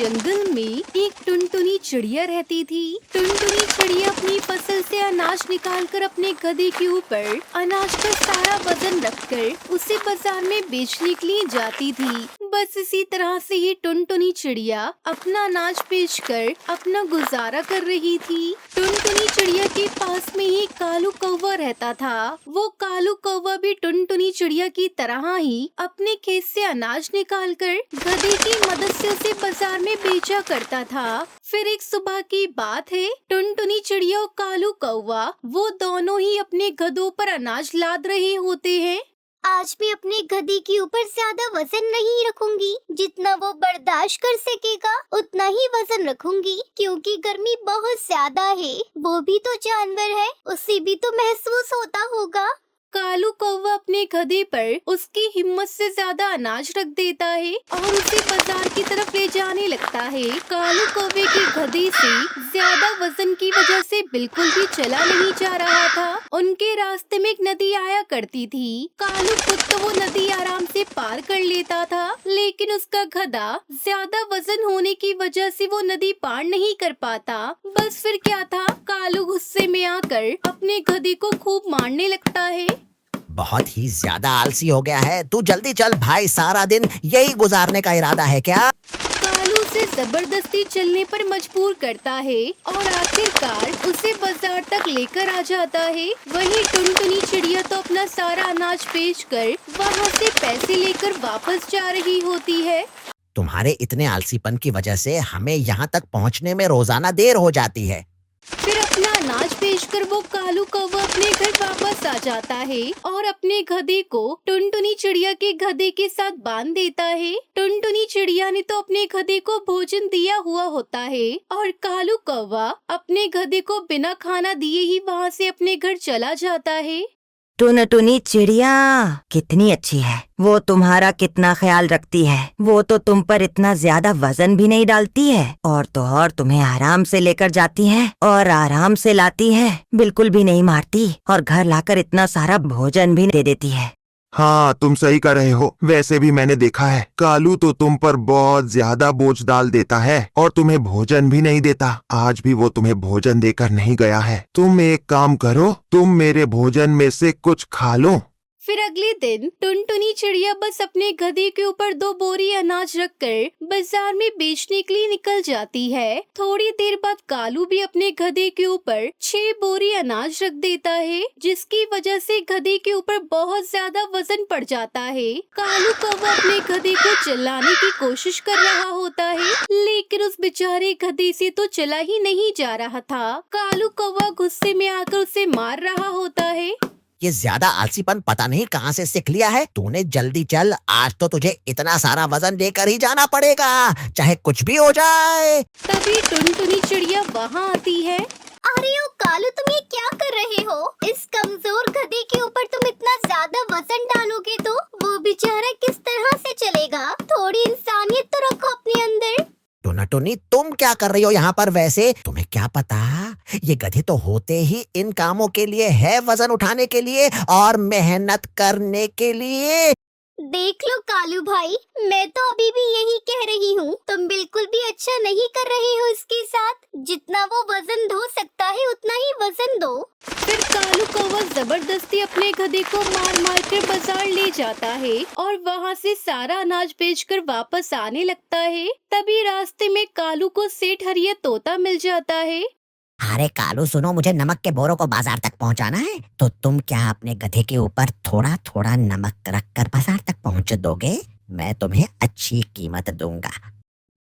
जंगल में एक टुनटुनी चिड़िया रहती थी। टुनटुनी चिड़िया अपनी फसल से अनाज निकालकर अपने गधे के ऊपर अनाज का सारा वजन रखकर उसे बाजार में बेचने के लिए जाती थी। बस इसी तरह से ही टुनटुनी चिड़िया अपना अनाज बेचकर अपना गुजारा कर रही थी। टुनटुनी चिड़िया के पास में ही कालू कौवा रहता था। वो कालू कौवा भी टुनटुनी चिड़िया की तरह ही अपने खेत से अनाज निकालकर गधे की मदद से उसे बाजार में बेचा करता था। फिर एक सुबह की बात है, टुनटुनी चिड़िया और कालू कौवा वो दोनों ही अपने गधों पर अनाज लाद रहे होते हैं। आज भी अपने गधे के ऊपर ज्यादा वजन नहीं रखूंगी, जितना वो बर्दाश्त कर सकेगा उतना ही वजन रखूंगी, क्योंकि गर्मी बहुत ज्यादा है। वो भी तो जानवर है, उसे भी तो महसूस होता होगा। कालू कौवा अपने गधे पर उसकी हिम्मत से ज्यादा अनाज रख देता है और उसे बाजार की तरफ ले जाने लगता है। कालू कौवे के गधे से ज्यादा वजन की वजह से बिल्कुल भी चला नहीं जा रहा था। उनके रास्ते में एक नदी आया करती थी। कालू खुद तो वो नदी आराम से पार कर लेता था, लेकिन उसका गधा ज्यादा वजन होने की वजह से वो नदी पार नहीं कर पाता। बस फिर क्या था, कालू गुस्से में आकर अपने गधे को खूब मारने लगता है। बहुत ही ज्यादा आलसी हो गया है तू, जल्दी चल भाई, सारा दिन यही गुजारने का इरादा है क्या? कालू उसे जबरदस्ती चलने पर मजबूर करता है और आखिरकार उसे बाजार तक लेकर आ जाता है। वहीं टुनटुनी चिड़िया तो अपना सारा अनाज बेचकर वहाँ से पैसे लेकर वापस जा रही होती है। तुम्हारे इतने आलसीपन की वजह से हमें यहाँ तक पहुँचने में रोजाना देर हो जाती है। फिर अपना अनाज बेचकर वो कालू कौवा अपने घर वापस आ जाता है और अपने गधे को टुनटुनी चिड़िया के गधे के साथ बांध देता है। टुनटुनी चिड़िया ने तो अपने गधे को भोजन दिया हुआ होता है और कालू कौवा अपने गधे को बिना खाना दिए ही वहाँ से अपने घर चला जाता है। टुनटुनी चिड़िया कितनी अच्छी है, वो तुम्हारा कितना ख्याल रखती है। वो तो तुम पर इतना ज्यादा वजन भी नहीं डालती है और तो और तुम्हें आराम से लेकर जाती है और आराम से लाती है, बिल्कुल भी नहीं मारती और घर लाकर इतना सारा भोजन भी दे देती है। हाँ, तुम सही कर रहे हो। वैसे भी मैंने देखा है, कालू तो तुम पर बहुत ज्यादा बोझ डाल देता है और तुम्हें भोजन भी नहीं देता। आज भी वो तुम्हें भोजन देकर नहीं गया है। तुम एक काम करो, तुम मेरे भोजन में से कुछ खा लो। फिर अगले दिन टुनटुनी चिड़िया बस अपने गधे के ऊपर 2 बोरी अनाज रखकर बाजार में बेचने के लिए निकल जाती है। थोड़ी देर बाद कालू भी अपने गधे के ऊपर 6 बोरी अनाज रख देता है, जिसकी वजह से गधे के ऊपर बहुत ज्यादा वजन पड़ जाता है। कालू कौवा अपने गधे को चलाने की कोशिश कर रहा होता है, लेकिन उस बेचारे गधे से तो चला ही नहीं जा रहा था। कालू कौवा गुस्से में आकर उसे मार रहा होता है। ये ज्यादा आलसीपन पता नहीं कहाँ से सीख लिया है तूने। जल्दी चल, आज तो तुझे इतना सारा वजन लेकर ही जाना पड़ेगा, चाहे कुछ भी हो जाए। तभी टुनटुनी चिड़िया वहाँ आती है। अरे ओ कालू, तुम ये क्या कर रहे हो? इस कमजोर गधे के ऊपर तुम इतना ज्यादा वजन डालोगे तो वो बेचारा किस तरह से चलेगा? थोड़ी इंसानियत तो रखो अपने अंदर। टुनटुनी, तुम क्या कर रही हो यहाँ पर? वैसे तुम्हें क्या पता, ये गधे तो होते ही इन कामों के लिए है, वजन उठाने के लिए और मेहनत करने के लिए। देख लो कालू भाई, मैं तो अभी भी यही कह रही हूँ, तुम बिल्कुल भी अच्छा नहीं कर रहे हो इसके साथ। जितना वो वजन ढो सकता है उतना ही वजन दो। फिर कालू कौवा जबरदस्ती अपने गधे को मार मार कर बाजार ले जाता है और वहाँ से सारा अनाज बेचकर वापस आने लगता है। तभी रास्ते में कालू को सेठ हरिया तोता मिल जाता है। अरे कालू सुनो, मुझे नमक के बोरों को बाजार तक पहुंचाना है, तो तुम क्या अपने गधे के ऊपर थोड़ा थोड़ा नमक रखकर बाजार तक पहुंच दोगे? मैं तुम्हें अच्छी कीमत दूंगा।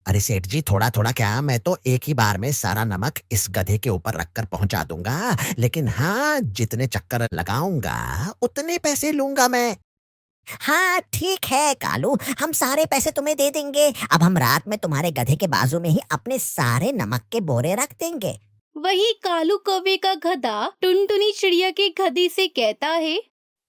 अरे सेठ जी, थोड़ा थोड़ा क्या, मैं तो एक ही बार में सारा नमक इस गधे के ऊपर रखकर पहुंचा दूंगा, लेकिन हाँ, जितने चक्कर लगाऊंगा उतने पैसे लूंगा मैं। हाँ ठीक है कालू, हम सारे पैसे तुम्हें दे देंगे। अब हम रात में तुम्हारे गधे के बाजू में ही अपने सारे नमक के बोरे रख देंगे। वही कालू कौवे का गधा टुनटुनी चिड़िया के गधे से कहता है,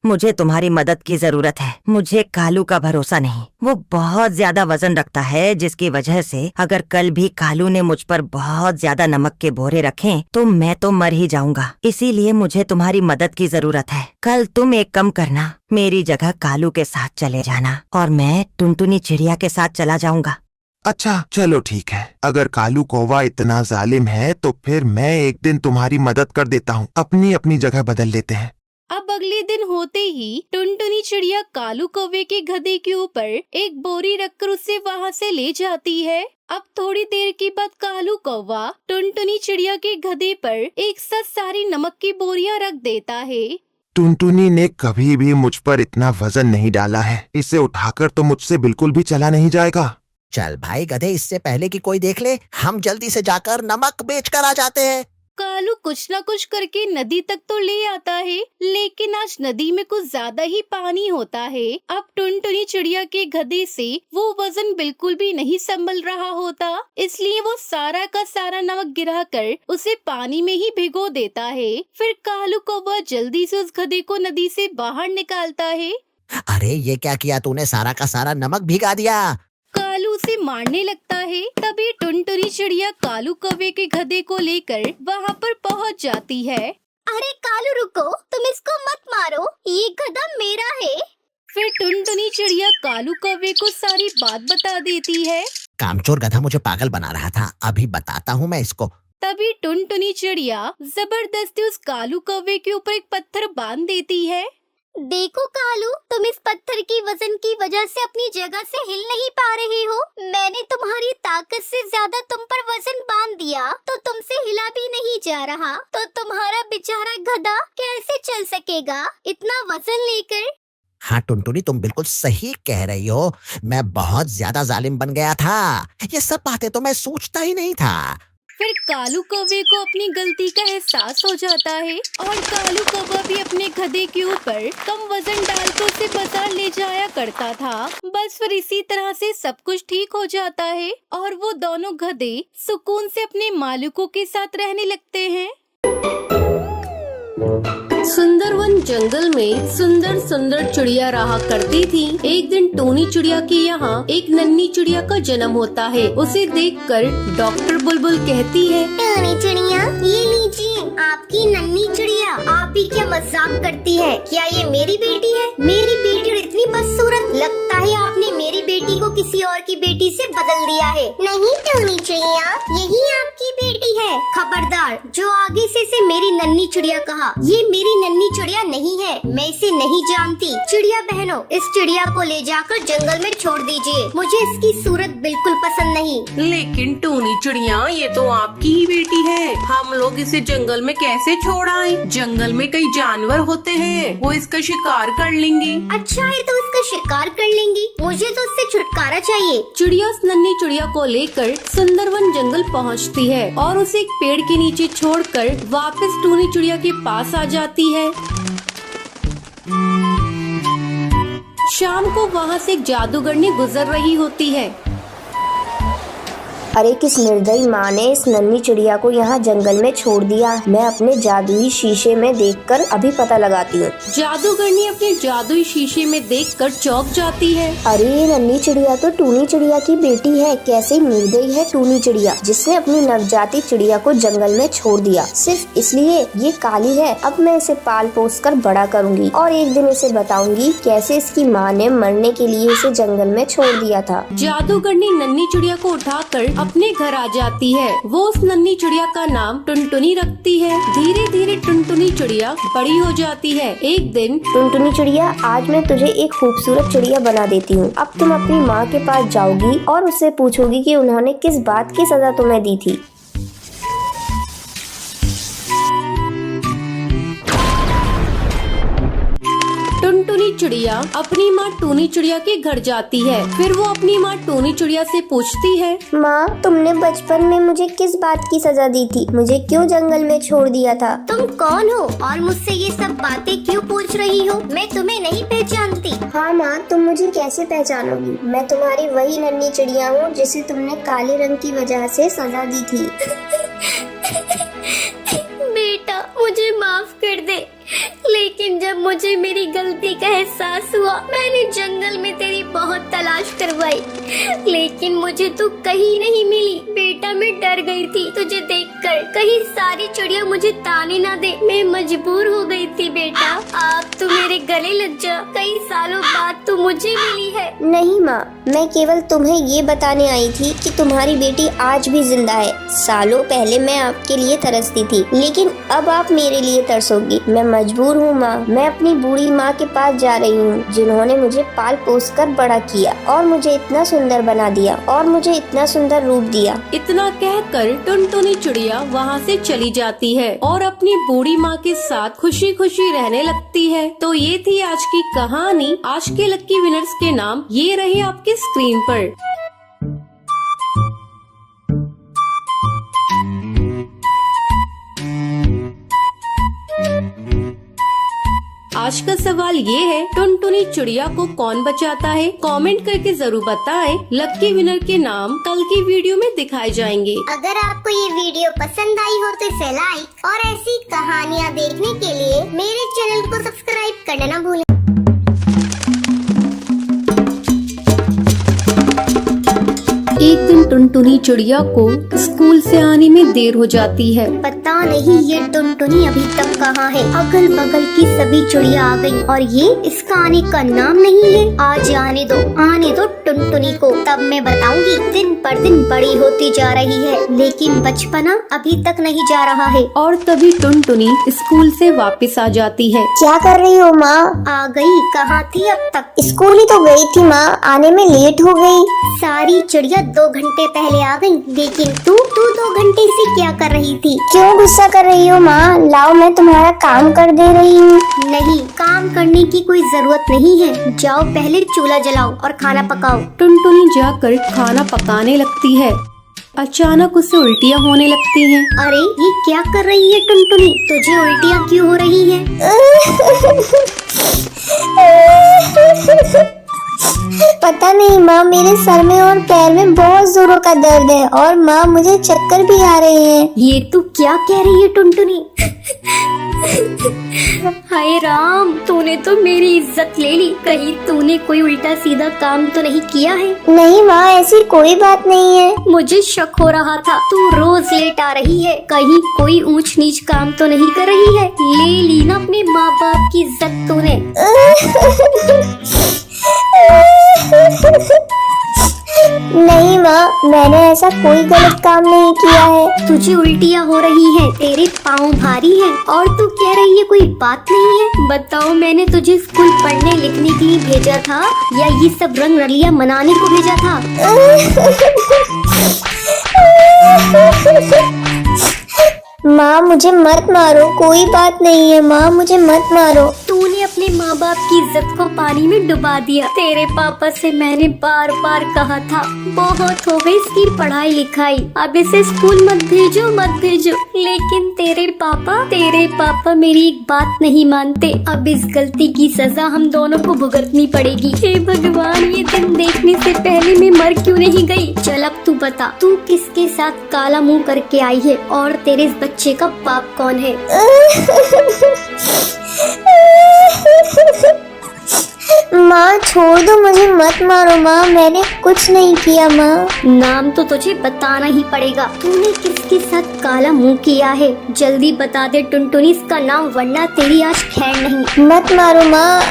मुझे तुम्हारी मदद की जरूरत है। मुझे कालू का भरोसा नहीं, वो बहुत ज्यादा वजन रखता है, जिसकी वजह से अगर कल भी कालू ने मुझ पर बहुत ज्यादा नमक के बोरे रखे तो मैं तो मर ही जाऊंगा। इसीलिए मुझे तुम्हारी मदद की जरूरत है। कल तुम एक कम करना, मेरी जगह कालू के साथ चले जाना और मैं टुनटुनी चिड़िया के साथ चला जाऊंगा। अच्छा चलो ठीक है, अगर कालू कौवा इतना जालिम है तो फिर मैं एक दिन तुम्हारी मदद कर देता हूँ। अपनी अपनी जगह बदल लेते हैं। अब अगले दिन होते ही टुनटुनी चिड़िया कालू कौवे के गधे के ऊपर एक बोरी रखकर उसे वहाँ से ले जाती है। अब थोड़ी देर के बाद कालू कौवा टुनटुनी चिड़िया के गधे पर एक साथ सारी नमक की बोरियां रख देता है। टुनटुनी ने कभी भी मुझ पर इतना वजन नहीं डाला है, इसे उठाकर तो मुझसे बिल्कुल भी चला नहीं जाएगा। चल भाई गधे, इससे पहले कि कोई देख ले, हम जल्दी से जाकर नमक बेच कर आ जाते हैं। कालू कुछ न कुछ करके नदी तक तो ले आता है, लेकिन आज नदी में कुछ ज्यादा ही पानी होता है। अब टुनटुनी चिड़िया के गधे से वो वजन बिल्कुल भी नहीं संभल रहा होता, इसलिए वो सारा का सारा नमक गिराकर उसे पानी में ही भिगो देता है। फिर कालू कौवा जल्दी से उस गधे को नदी से बाहर निकालता है। अरे ये क्या किया तूने, सारा का सारा नमक भिगा दिया। कालू उसे मारने लगता है। तभी टुनटुनी चिड़िया कालू कौवे के गधे को लेकर वहाँ पर पहुँच जाती है। अरे कालू रुको, तुम इसको मत मारो, ये गधा मेरा है। फिर टुनटुनी चिड़िया कालू कौवे को सारी बात बता देती है। कामचोर गधा मुझे पागल बना रहा था, अभी बताता हूँ मैं इसको। तभी टुनटुनी चिड़िया जबरदस्ती उस कालू कौवे के ऊपर एक पत्थर बांध देती है। देखो कालू, तुम इस पत्थर की वजन की वजह से अपनी जगह से हिल नहीं पा रहे हो। मैंने तुम्हारी ताकत से ज्यादा तुम पर वजन बांध दिया तो तुमसे हिला भी नहीं जा रहा, तो तुम्हारा बेचारा गधा कैसे चल सकेगा इतना वजन लेकर। हाँ टुनटुनी, तुम बिल्कुल सही कह रही हो, मैं बहुत ज्यादा जालिम बन गया था। ये सब बातें तो मैं सोचता ही नहीं था। फिर कालू कौवे को अपनी गलती का एहसास हो जाता है और कालू कौवा भी अपने गधे के ऊपर कम वजन डालकर उसे बाजार ले जाया करता था। बस फिर इसी तरह से सब कुछ ठीक हो जाता है और वो दोनों गधे सुकून से अपने मालिकों के साथ रहने लगते हैं। सुंदरवन जंगल में सुंदर सुंदर चिड़िया रहा करती थी। एक दिन टूनी चिड़िया के यहाँ एक नन्ही चिड़िया का जन्म होता है। उसे देखकर डॉक्टर बुलबुल कहती है, टूनी चिड़िया, ये लीजिए आपकी नन्ही चिड़िया। आप भी क्या मजाक करती है? क्या ये मेरी बेटी है? मेरी बेटी इतनी बदसूरत, लगता है आपने मेरी बेटी को किसी और की बेटी से बदल दिया है। नहीं टूनी चिड़िया, यही आपकी बेटी है। खबरदार, जो आगे से मेरी नन्ही चिड़िया कहा, ये मेरी नन्ही चिड़िया नहीं है, मैं इसे नहीं जानती। चिड़िया बहनों, इस चिड़िया को ले जाकर जंगल में छोड़ दीजिए, मुझे इसकी सूरत बिल्कुल पसंद नहीं। लेकिन टूनी चिड़िया, ये तो आपकी ही बेटी है, हम लोग इसे जंगल में कैसे छोड़ आए? जंगल में कई जानवर होते हैं, वो इसका शिकार कर लेंगे। अच्छा है तो इसका शिकार कर लेंगी, मुझे तो उससे छुटकारा चाहिए। चिड़िया उस नन्ही चिड़िया को लेकर सुंदरवन जंगल पहुँचती है और उसे एक पेड़ के नीचे छोड़कर वापस टूनी चिड़िया के पास आ जाती है। शाम को वहाँ से एक जादूगरनी गुजर रही होती है। अरे किस निर्दयी माँ ने इस नन्ही चिड़िया को यहाँ जंगल में छोड़ दिया। मैं अपने जादुई शीशे में देखकर अभी पता लगाती हूँ। जादूगरनी अपने जादुई शीशे में देखकर चौंक जाती है। अरे ये नन्ही चिड़िया तो टूनी चिड़िया की बेटी है। कैसे निर्दयी है टूनी चिड़िया, जिसने अपनी नवजाती चिड़िया को जंगल में छोड़ दिया सिर्फ इसलिए ये काली है। अब मैं इसे पाल पोस कर बड़ा करूँगी और एक दिन इसे बताऊंगी कैसे इसकी माँ ने मरने के लिए इसे जंगल में छोड़ दिया था। जादूगरनी नन्ही चिड़िया को उठाकर अपने घर आ जाती है। वो उस नन्ही चिड़िया का नाम टुनटुनी रखती है। धीरे धीरे टुनटुनी चिड़िया बड़ी हो जाती है। एक दिन, टुनटुनी चिड़िया, आज मैं तुझे एक खूबसूरत चिड़िया बना देती हूँ। अब तुम अपनी माँ के पास जाओगी और उससे पूछोगी कि उन्होंने किस बात की सजा तुम्हें दी थी। टुनटुनी चिड़िया अपनी माँ टूनी चिड़िया के घर जाती है। फिर वो अपनी माँ टूनी चिड़िया से पूछती है, माँ, तुमने बचपन में मुझे किस बात की सजा दी थी? मुझे क्यों जंगल में छोड़ दिया था? तुम कौन हो और मुझसे ये सब बातें क्यों पूछ रही हो? मैं तुम्हें नहीं पहचानती। हाँ माँ, तुम मुझे कैसे पहचानोगी? मैं तुम्हारी वही नन्ही चिड़िया हूँ जिसे तुमने काले रंग की वजह से सजा दी थी। बेटा, मुझे माफ कर दे, लेकिन जब मुझे मेरी गलती का एहसास हुआ, मैंने जंगल में तेरी बहुत तलाश करवाई, लेकिन मुझे तू कहीं नहीं मिली। बेटा, मैं डर गई थी तुझे देखकर, कहीं सारी चिड़िया मुझे ताने ना दे। मैं मजबूर हो गई थी बेटा, आप तू मेरे गले लग जा। कई सालों बाद तो मुझे मिली है। नहीं माँ, मैं केवल तुम्हें ये बताने आई थी कि तुम्हारी बेटी आज भी जिंदा है। सालों पहले मैं आपके लिए तरसती थी, लेकिन अब आप मेरे लिए तरसोगी। मैं मजबूर हूँ माँ। मैं अपनी बूढ़ी माँ के पास जा रही हूँ, जिन्होंने मुझे पाल पोस कर बड़ा किया और मुझे इतना सुंदर बना दिया और मुझे इतना सुंदर रूप दिया। इतना कहकर टुनटुनी चिड़िया वहाँ से चली जाती है और अपनी बूढ़ी माँ के साथ खुशी खुशी रहने लगती है। तो ये थी आज की कहानी। आज के लक्की विनर्स के नाम ये रहे आपके स्क्रीन पर। आज का सवाल ये है, टुनटुनी चिड़िया को कौन बचाता है? कमेंट करके जरूर बताएं। लक्की विनर के नाम कल की वीडियो में दिखाए जाएंगे। अगर आपको ये वीडियो पसंद आई हो तो इसे लाइक और ऐसी कहानियाँ देखने के लिए मेरे चैनल को सब्सक्राइब करना न भूलें। एक दिन टुनटुनी चिड़िया को स्कूल से आने में देर हो जाती है। पता नहीं ये टुनटुनी अभी तक कहाँ है। अगल बगल की सभी चिड़िया आ गयी और ये इसका आने का नाम नहीं है। आज आने दो टुनटुनी को, तब मैं बताऊंगी। दिन पर दिन बड़ी होती जा रही है, लेकिन बचपना अभी तक नहीं जा रहा है। और तभी टुनटुनी स्कूल से वापस आ जाती है। क्या कर रही हो माँ? आ गई? कहाँ थी अब तक? स्कूल ही तो गई थी माँ, आने में लेट हो गई। सारी चिड़िया 2 घंटे पहले आ गई, लेकिन तू 2 घंटे से क्या कर रही थी? क्यों गुस्सा कर रही हो माँ? लाओ मैं तुम्हारा काम कर दे रही हूँ। नहीं, काम करने की कोई जरूरत नहीं है। जाओ पहले चूल्हा जलाओ और खाना पकाओ। टुनटुनी जाकर खाना पकाने लगती है। अचानक उसे उल्टियाँ होने लगती हैं। अरे ये क्या कर रही है टुनटुनी? तुझे उल्टियाँ क्यों हो रही हैं? पता नहीं माँ, मेरे सर में और पैर में बहुत जोरों का दर्द है और माँ मुझे चक्कर भी आ रहे हैं। ये तू क्या कह रही है टुनटुनी? हाय राम, तूने तो मेरी इज्जत ले ली। कहीं तूने कोई उल्टा सीधा काम तो नहीं किया है? नहीं माँ, ऐसी कोई बात नहीं है। मुझे शक हो रहा था, तू रोज लेट आ रही है। कहीं कोई ऊंच नीच काम तो नहीं कर रही है? ले ली ना अपने माँ बाप की इज्जत तूने। नहीं माँ, मैंने ऐसा कोई गलत काम नहीं किया है। तुझे उल्टियाँ हो रही हैं, तेरे पाँव भारी हैं और तू कह रही है कोई बात नहीं है। बताओ, मैंने तुझे स्कूल पढ़ने लिखने के लिए भेजा था या ये सब रंग रलियाँ मनाने को भेजा था? माँ मुझे मत मारो, कोई बात नहीं है माँ, मुझे मत मारो। तूने अपने माँ बाप की इज्जत को पानी में डुबा दिया। तेरे पापा से मैंने बार बार कहा था, बहुत हो गई इसकी पढ़ाई लिखाई, अब इसे स्कूल मत भेजो। लेकिन तेरे पापा मेरी एक बात नहीं मानते। अब इस गलती की सजा हम दोनों को भुगतनी पड़ेगी। हे भगवान, ये दिन देखने से पहले मैं मर क्यों नहीं गई? चल अब तू बता, तू किसके साथ काला मुंह करके आई है और तेरे इस बच्चे का बाप कौन है? माँ छोड़ दो, मुझे मत मारो माँ, मैंने कुछ नहीं किया माँ। नाम तो तुझे बताना ही पड़ेगा। तूने किसके साथ काला मुंह किया है? जल्दी बता दे टुनटुनी इसका नाम, वरना तेरी आज खैर नहीं। मत मारो माँ,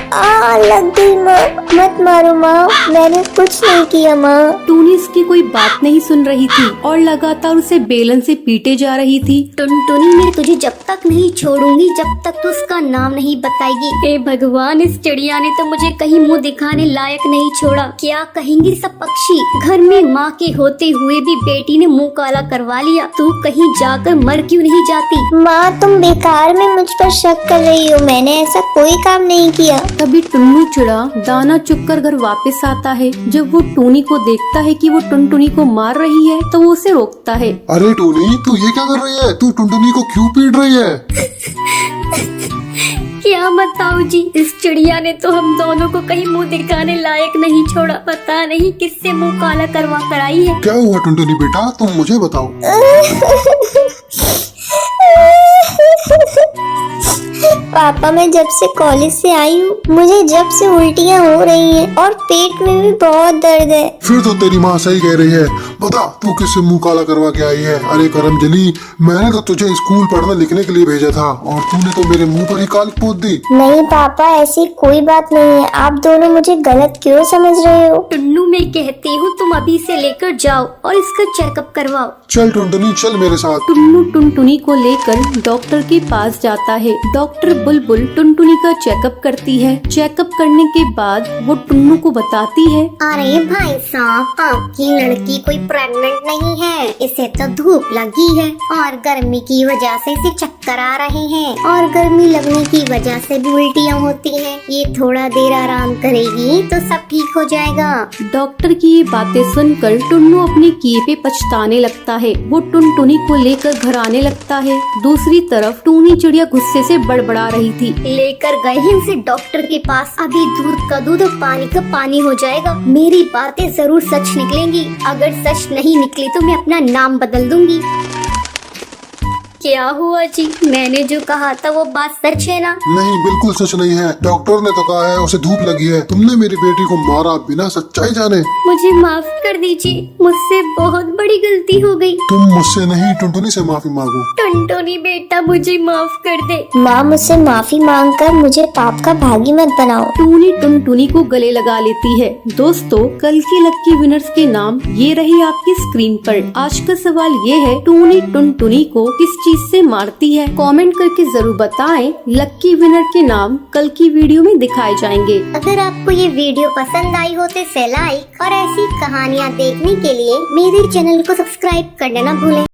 लग गई माँ, मत मारो माँ, मैंने कुछ नहीं किया माँ। टूनी इसकी कोई बात नहीं सुन रही थी और लगातार उसे बेलन से पीटे जा रही थी। टुनटुनी, मैं तुझे जब तक नहीं छोड़ूंगी जब तक तू उसका नाम नहीं बताएगी। हे भगवान, इस चिड़िया ने तो मुझे कहीं मुंह दिखाने लायक नहीं छोड़ा। क्या कहेंगे सब पक्षी? घर में माँ के होते हुए भी बेटी ने मुंह काला करवा लिया। तू कहीं जाकर मर क्यों नहीं जाती? माँ तुम बेकार में मुझ पर शक कर रही हो, मैंने ऐसा कोई काम नहीं किया। तभी टुन्नू चिड़ा दाना चुगकर घर वापस आता है। जब वो टूनी को देखता है कि वो टुनटुनी को मार रही है तो वो उसे रोकता है। अरे टूनी, तू ये क्या कर रही है? तू टुनटुनी को क्यों पीट रही है? क्या बताऊं जी, इस चिड़िया ने तो हम दोनों को कहीं मुंह दिखाने लायक नहीं छोड़ा। पता नहीं किससे मुंह काला करवा कर आई है। क्या हुआ टुनटुनी बेटा, तुम मुझे बताओ। पापा मैं जब से कॉलेज से आई हूँ मुझे जब से उल्टियाँ हो रही हैं और पेट में भी बहुत दर्द है। फिर तो तेरी माँ सही कह रही है। बता तू किससे मुंह काला करवा के आई है? अरे करमजली, मैंने तो तुझे स्कूल पढ़ने लिखने के लिए भेजा था और तूने तो मेरे मुंह पर ही काली पोत दी। नहीं पापा, ऐसी कोई बात नहीं है। आप दोनों मुझे गलत क्यों समझ रहे हो? टुन्नू मैं कहती हूँ तुम अभी से लेकर जाओ और इसका चेकअप करवाओ। चल टुनटुनी चल मेरे साथ। टुन्नू टुनटुनी को लेकर डॉक्टर के पास जाता है। डॉक्टर बुलबुल टुनटुनी का चेकअप करती है। चेकअप करने के बाद वो टुन्नू को बताती है, अरे भाई साहब, आपकी लड़की कोई प्रेग्नेंट नहीं है, इसे तो धूप लगी है और गर्मी की वजह से इसे चक्कर आ रहे हैं और गर्मी लगने की वजह से भी उल्टियाँ होती हैं। ये थोड़ा देर आराम करेगी तो सब ठीक हो जाएगा। डॉक्टर की ये बातें सुनकर टुन्नू अपने किए पे पछताने लगता है। वो टुनटुनी को लेकर घर आने लगता है। दूसरी तरफ टूनी चिड़िया गुस्से से बड़बड़ा रही थी। लेकर गए हैं इसे डॉक्टर के पास, अभी दूध का दूध और पानी का पानी हो जाएगा। मेरी बातें जरूर सच निकलेंगी, अगर सच नहीं निकली तो मैं अपना नाम बदल दूंगी। क्या हुआ जी, मैंने जो कहा था वो बात सच है ना? नहीं, बिल्कुल सच नहीं है। डॉक्टर ने तो कहा है उसे धूप लगी है। तुमने मेरी बेटी को मारा बिना सच्चाई जाने। मुझे माफ कर दीजिए, मुझसे बहुत बड़ी गलती हो गई। तुम मुझसे नहीं टुनटुनी से माफी मांगो। टुनटुनी बेटा मुझे माफ कर दे। माँ मुझसे माफी मांगकर मुझे पाप का भागी मत बनाओ। टूनी टुनटुनी को गले लगा लेती है। दोस्तों, कल की लक्की विनर्स के नाम ये रही आपकी स्क्रीन पर। आज का सवाल ये है, टूनी टुनटुनी को किस चीज से मारती है? कमेंट करके जरूर बताएं। लक्की विनर के नाम कल की वीडियो में दिखाए जाएंगे। अगर आपको ये वीडियो पसंद आई हो तो इसे लाइक और ऐसी कहानियाँ देखने के लिए मेरे चैनल को सब्सक्राइब करना ना भूलें।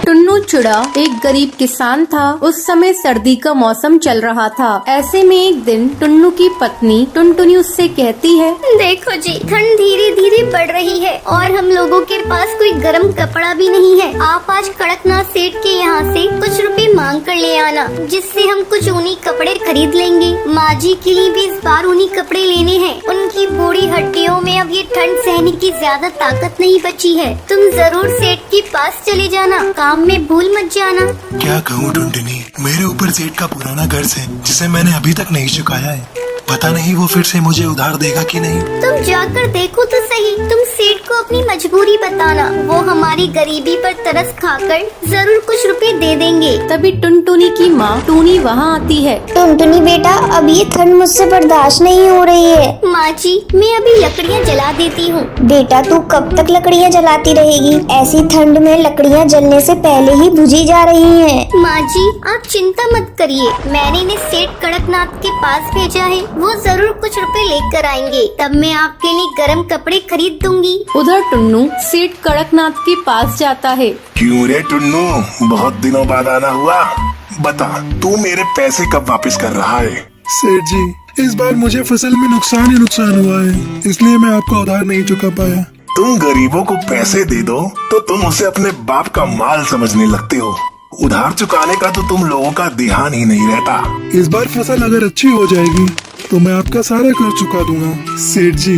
टुन्नू चिड़ा एक गरीब किसान था। उस समय सर्दी का मौसम चल रहा था। ऐसे में एक दिन टुन्नू की पत्नी टुनटुनी उससे कहती है, देखो जी, ठंड धीरे धीरे बढ़ रही है और हम लोगों के पास कोई गर्म कपड़ा भी नहीं है। आप आज कड़कनाथ सेठ के यहाँ से कुछ रुपए मांग कर ले आना, जिससे हम कुछ ऊनी कपड़े खरीद लेंगे। माँ जी के लिए भी इस बार ऊनी कपड़े लेने हैं। उनकी बूढ़ी हड्डियों में अब ये ठंड सहने की ज्यादा ताकत नहीं बची है। तुम जरूर सेठ के पास चले जाना, काम में भूल मत जाना। क्या कहूँ टुनटुनी, मेरे ऊपर सेठ का पुराना कर्ज है जिसे मैंने अभी तक नहीं चुकाया है। पता नहीं वो फिर से मुझे उधार देगा कि नहीं। तुम जाकर देखो तो सही। तुम सेठ को अपनी मजबूरी बताना, वो हमारी गरीबी पर तरस खाकर जरूर कुछ रुपए दे देंगे। तभी टुनटुनी की माँ टूनी वहाँ आती है। टुनटुनी बेटा, अब ये ठंड मुझसे बर्दाश्त नहीं हो रही है। माँ जी, मैं अभी लकड़ियाँ जला देती हूँ। बेटा तू कब तक लकड़ियाँ जलाती रहेगी? ऐसी ठंड में लकड़ियाँ जलने से पहले ही बुझी जा रही हैं। माँ जी, आप चिंता मत करिए, मैंने इन्हें सेठ कड़कनाथ के पास भेजा है। वो जरूर कुछ रुपए लेकर आएंगे, तब मैं आपके लिए गर्म कपड़े खरीद दूंगी। उधर टुन्नू सेठ कड़कनाथ के पास जाता है। क्यों रे टुन्नू, बहुत दिनों बाद आना हुआ। बता, तू मेरे पैसे कब वापस कर रहा है? सेठ जी, इस बार मुझे फसल में नुकसान ही नुकसान हुआ है, इसलिए मैं आपका उधार नहीं चुका पाया। तुम गरीबों को पैसे दे दो तो तुम उसे अपने बाप का माल समझने लगते हो। उधार चुकाने का तो तुम लोगों का ध्यान ही नहीं रहता। इस बार फसल अगर अच्छी हो जाएगी तो मैं आपका सारा कर्ज चुका दूंगा। सेठ जी,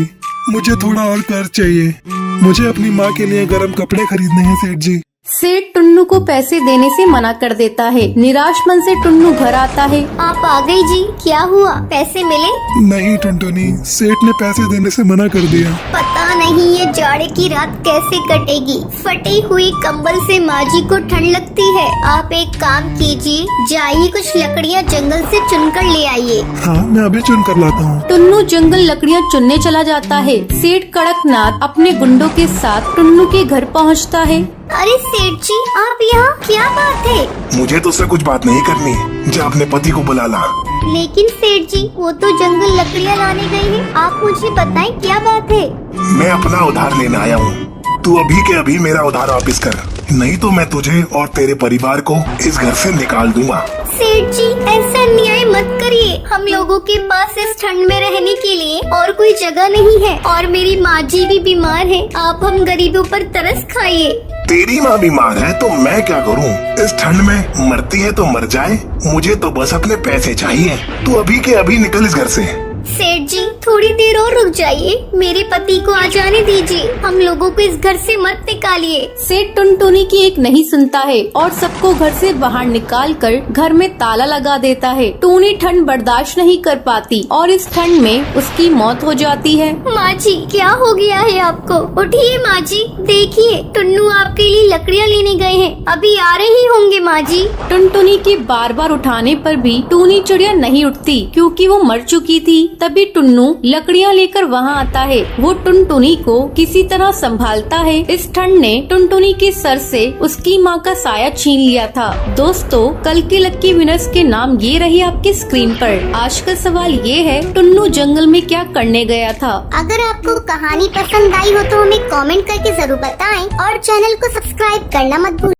मुझे थोड़ा और कर्ज चाहिए। मुझे अपनी माँ के लिए गर्म कपड़े खरीदने हैं सेठ जी। सेठ टुन्नू को पैसे देने से मना कर देता है। निराश मन से टुन्नू घर आता है। आप आ गई जी, क्या हुआ, पैसे मिले? नहीं टुनटुनी, सेठ ने पैसे देने से मना कर दिया। पता नहीं ये जाड़े की रात कैसे कटेगी। फटी हुई कंबल से माँ जी को ठंड लगती है। आप एक काम कीजिए, जाइए कुछ लकड़ियाँ जंगल से चुनकर ले आइए। हाँ, मैं अभी चुन कर लाता हूँ। टुन्नू जंगल लकड़ियाँ चुनने चला जाता है। सेठ कड़कनाथ अपने गुंडों के साथ टुन्नू के घर पहुँचता है। अरे सेठ जी, आप यहाँ, क्या बात है? मुझे तो उससे कुछ बात नहीं करनी है, जा अपने पति को बुला ला। लेकिन सेठ जी, वो तो जंगल लकड़ियाँ लाने गए हैं। आप मुझे बताएं क्या बात है? मैं अपना उधार लेने आया हूँ। तू अभी के अभी मेरा उधार वापस कर, नहीं तो मैं तुझे और तेरे परिवार को इस घर से निकाल दूंगा। सेठ जी, ऐसा अन्याय मत करिए। हम लोगों के पास इस ठंड में रहने के लिए और कोई जगह नहीं है और मेरी माँ जी भी बीमार है। आप हम गरीबों पर तरस खाइए। तेरी माँ बीमार है तो मैं क्या करूँ? इस ठंड में मरती है तो मर जाए, मुझे तो बस अपने पैसे चाहिए। तू अभी के अभी निकल इस घर से। सेठ जी, थोड़ी देर और रुक जाइए, मेरे पति को आ जाने दीजिए, हम लोगों को इस घर से मत निकालिए। सेठ टुनटुनी की एक नहीं सुनता है और सबको घर से बाहर निकालकर घर में ताला लगा देता है। टूनी ठंड बर्दाश्त नहीं कर पाती और इस ठंड में उसकी मौत हो जाती है। माँ जी, क्या हो गया है आपको? उठिए माँ जी, देखिए टुन्नू आपके लिए लकड़ियाँ लेने गए हैं, अभी आ रहे ही होंगे माँ जी। टुनटुनी के बार बार उठाने पर भी टूनी चिड़िया नहीं उठती क्योंकि वो मर चुकी थी। तभी टुन्नू लकड़ियाँ लेकर वहाँ आता है। वो टुनटुनी को किसी तरह संभालता है। इस ठंड ने टुनटुनी के सर से उसकी माँ का साया छीन लिया था। दोस्तों, कल के लक्की विनर्स के नाम ये रही आपकी स्क्रीन पर। आज का सवाल ये है, टुन्नू जंगल में क्या करने गया था? अगर आपको कहानी पसंद आई हो तो हमें कमेंट करके जरूर बताएं और चैनल को सब्सक्राइब करना मत भूलें।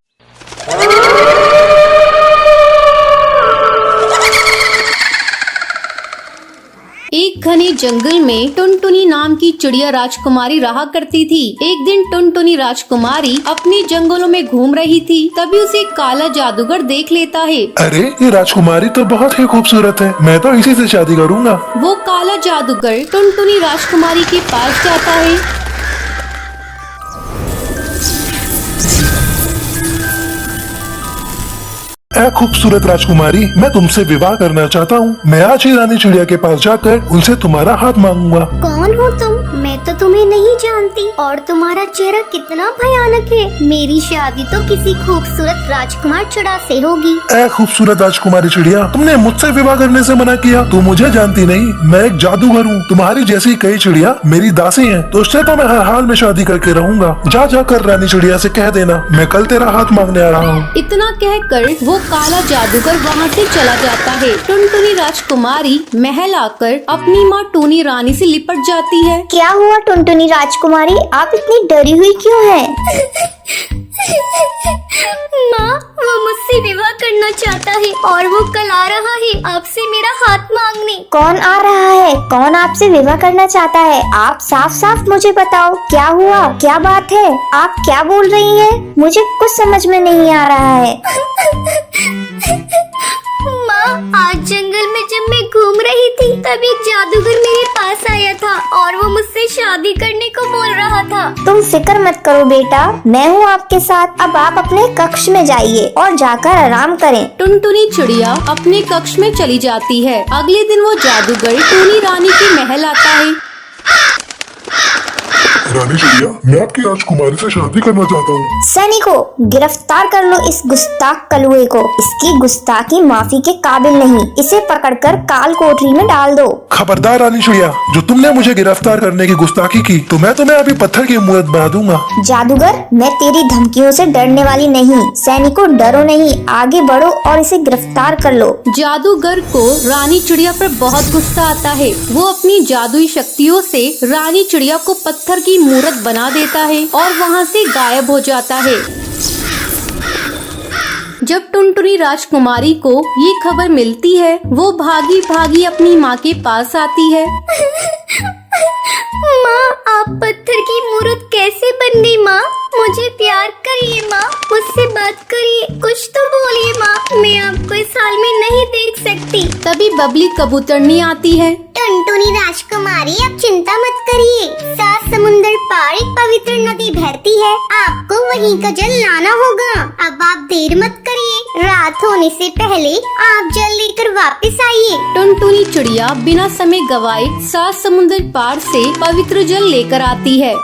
एक घने जंगल में टुनटुनी नाम की चिड़िया राजकुमारी रहा करती थी। एक दिन टुनटुनी राजकुमारी अपनी जंगलों में घूम रही थी, तभी उसे काला जादूगर देख लेता है। अरे, ये राजकुमारी तो बहुत ही खूबसूरत है, मैं तो इसी से शादी करूंगा। वो काला जादूगर टुनटुनी राजकुमारी के पास जाता है। ऐ खूबसूरत राजकुमारी, मैं तुमसे विवाह करना चाहता हूँ। मैं आज ही रानी चिड़िया के पास जाकर उनसे तुम्हारा हाथ मांगूंगा। कौन हो तुम? मैं तो तुम्हें नहीं जानती और तुम्हारा चेहरा कितना भयानक है। मेरी शादी तो किसी खूबसूरत राजकुमार चिड़ा से होगी। ऐ खूबसूरत राजकुमारी चिड़िया, तुमने मुझसे विवाह करने से मना किया। तू मुझे जानती नहीं, मैं एक जादूगर हूँ। तुम्हारी जैसी कई चिड़िया मेरी दासी हैं, तो उससे तो मैं हर हाल में शादी करके रहूंगा। जा जाकर रानी चिड़िया से कह देना मैं कल तेरा हाथ मांगने आ रहा हूँ। इतना कहकर वो काला जादूगर वहाँ से चला जाता है। टुनटुनी राजकुमारी महल आकर अपनी माँ टूनी रानी से लिपट जाती है। क्या हुआ टुनटुनी राजकुमारी, आप इतनी डरी हुई क्यों हैं? माँ, वो मुझसे विवाह करना चाहता है और वो कल आ रहा है आपसे मेरा हाथ मांगने। कौन आ रहा है? कौन आपसे विवाह करना चाहता है? आप साफ साफ मुझे बताओ, क्या हुआ, क्या बात है? आप क्या बोल रही हैं? मुझे कुछ समझ में नहीं आ रहा है। माँ, आज जंगल में जब मैं घूम रही थी तब एक जादूगर मेरे पास आया था और वो मुझसे शादी करने को बोल रहा था। तुम फिक्र मत करो बेटा, मैं हूँ आपके साथ। अब आप अपने कक्ष में जाइए और जाकर आराम करें। टुनटुनी चिड़िया अपने कक्ष में चली जाती है। अगले दिन वो जादूगर टूनी रानी के महल आता है। रानी चिड़िया, मैं आपकी राजकुमारी से शादी करना चाहता हूँ। सैनिकों, गिरफ्तार कर लो इस गुस्ताख कलुए को। इसकी गुस्ताखी माफी के काबिल नहीं। इसे पकड़कर काल कोठरी में डाल दो। खबरदार रानी चिड़िया, जो तुमने मुझे गिरफ्तार करने की गुस्ताखी की तो मैं तुम्हें अभी पत्थर की मूर्त बना दूंगा। जादूगर, मैं तेरी धमकियों से डरने वाली नहीं। सैनिकों, डरो नहीं, आगे बढ़ो और इसे गिरफ्तार कर लो। जादूगर को रानी चिड़िया पर बहुत गुस्सा आता है। वो अपनी जादुई शक्तियों से रानी चिड़िया को पत्थर की मूर्त बना देता है और वहाँ से गायब हो जाता है। जब टुनटुनी राजकुमारी को ये खबर मिलती है, वो भागी भागी अपनी माँ के पास आती है। माँ, आप पत्थर की मूर्त कैसे बन गई माँ? मुझे प्यार करिए माँ, मुझसे बात करिए, कुछ तो बोलिए माँ, मैं आपको इस हाल में नहीं देख सकती। तभी बबली कबूतरनी आती है। टुनटुनी राजकुमारी, आप चिंता मत करिए। 7 समुंदर पार एक पवित्र नदी बहती है, आपको वहीं का जल लाना होगा। अब आप देर मत करिए, रात होने से पहले आप जल लेकर वापस आइए। टुनटुनी चिड़िया बिना समय गवाए 7 समुंदर पार से पवित्र जल लेकर आती है।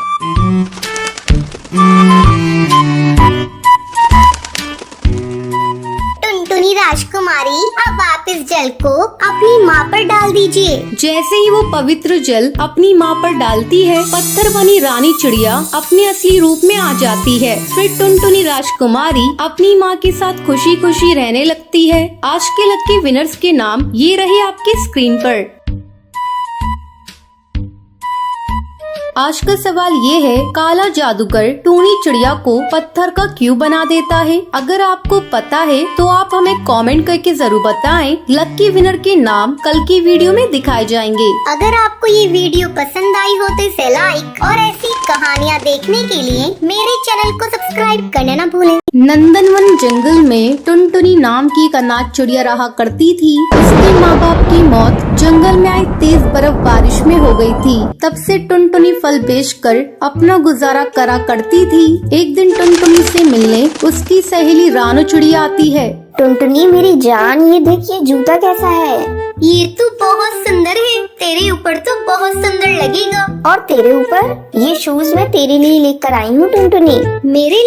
टुनटुनी राजकुमारी, अब आप इस जल को अपनी माँ पर डाल दीजिए। जैसे ही वो पवित्र जल अपनी माँ पर डालती है, पत्थर बनी रानी चिड़िया अपने असली रूप में आ जाती है। फिर टुनटुनी राजकुमारी अपनी माँ के साथ खुशी खुशी रहने लगती है। आज के लक्की विनर्स के नाम ये रहे आपकी स्क्रीन पर। आज का सवाल ये है, काला जादूगर टूनी चिड़िया को पत्थर का क्यों बना देता है? अगर आपको पता है तो आप हमें कमेंट करके जरूर बताएं। लक्की विनर के नाम कल की वीडियो में दिखाए जाएंगे। अगर आपको ये वीडियो पसंद आई हो तो इसे लाइक और ऐसी कहानियाँ देखने के लिए मेरे चैनल को सब्सक्राइब करना न भूलें। नंदनवन जंगल में टुनटुनी नाम की एक अनाथ चिड़िया रहा करती थी। उसके माँ बाप की मौत जंगल में आई तेज बर्फ बारिश में हो गई थी। तब से टुनटुनी फल बेचकर अपना गुजारा करा करती थी। एक दिन टुनटुनी से मिलने उसकी सहेली रानो चिड़िया आती है। टुनटुनी मेरी जान, ये देख ये जूता कैसा है। ये तो बहुत सुंदर है, तेरे ऊपर तो बहुत सुंदर लगेगा। और तेरे ऊपर ये शूज मैं तेरे लिए लेकर आई हूँ टुनटुनी। मेरे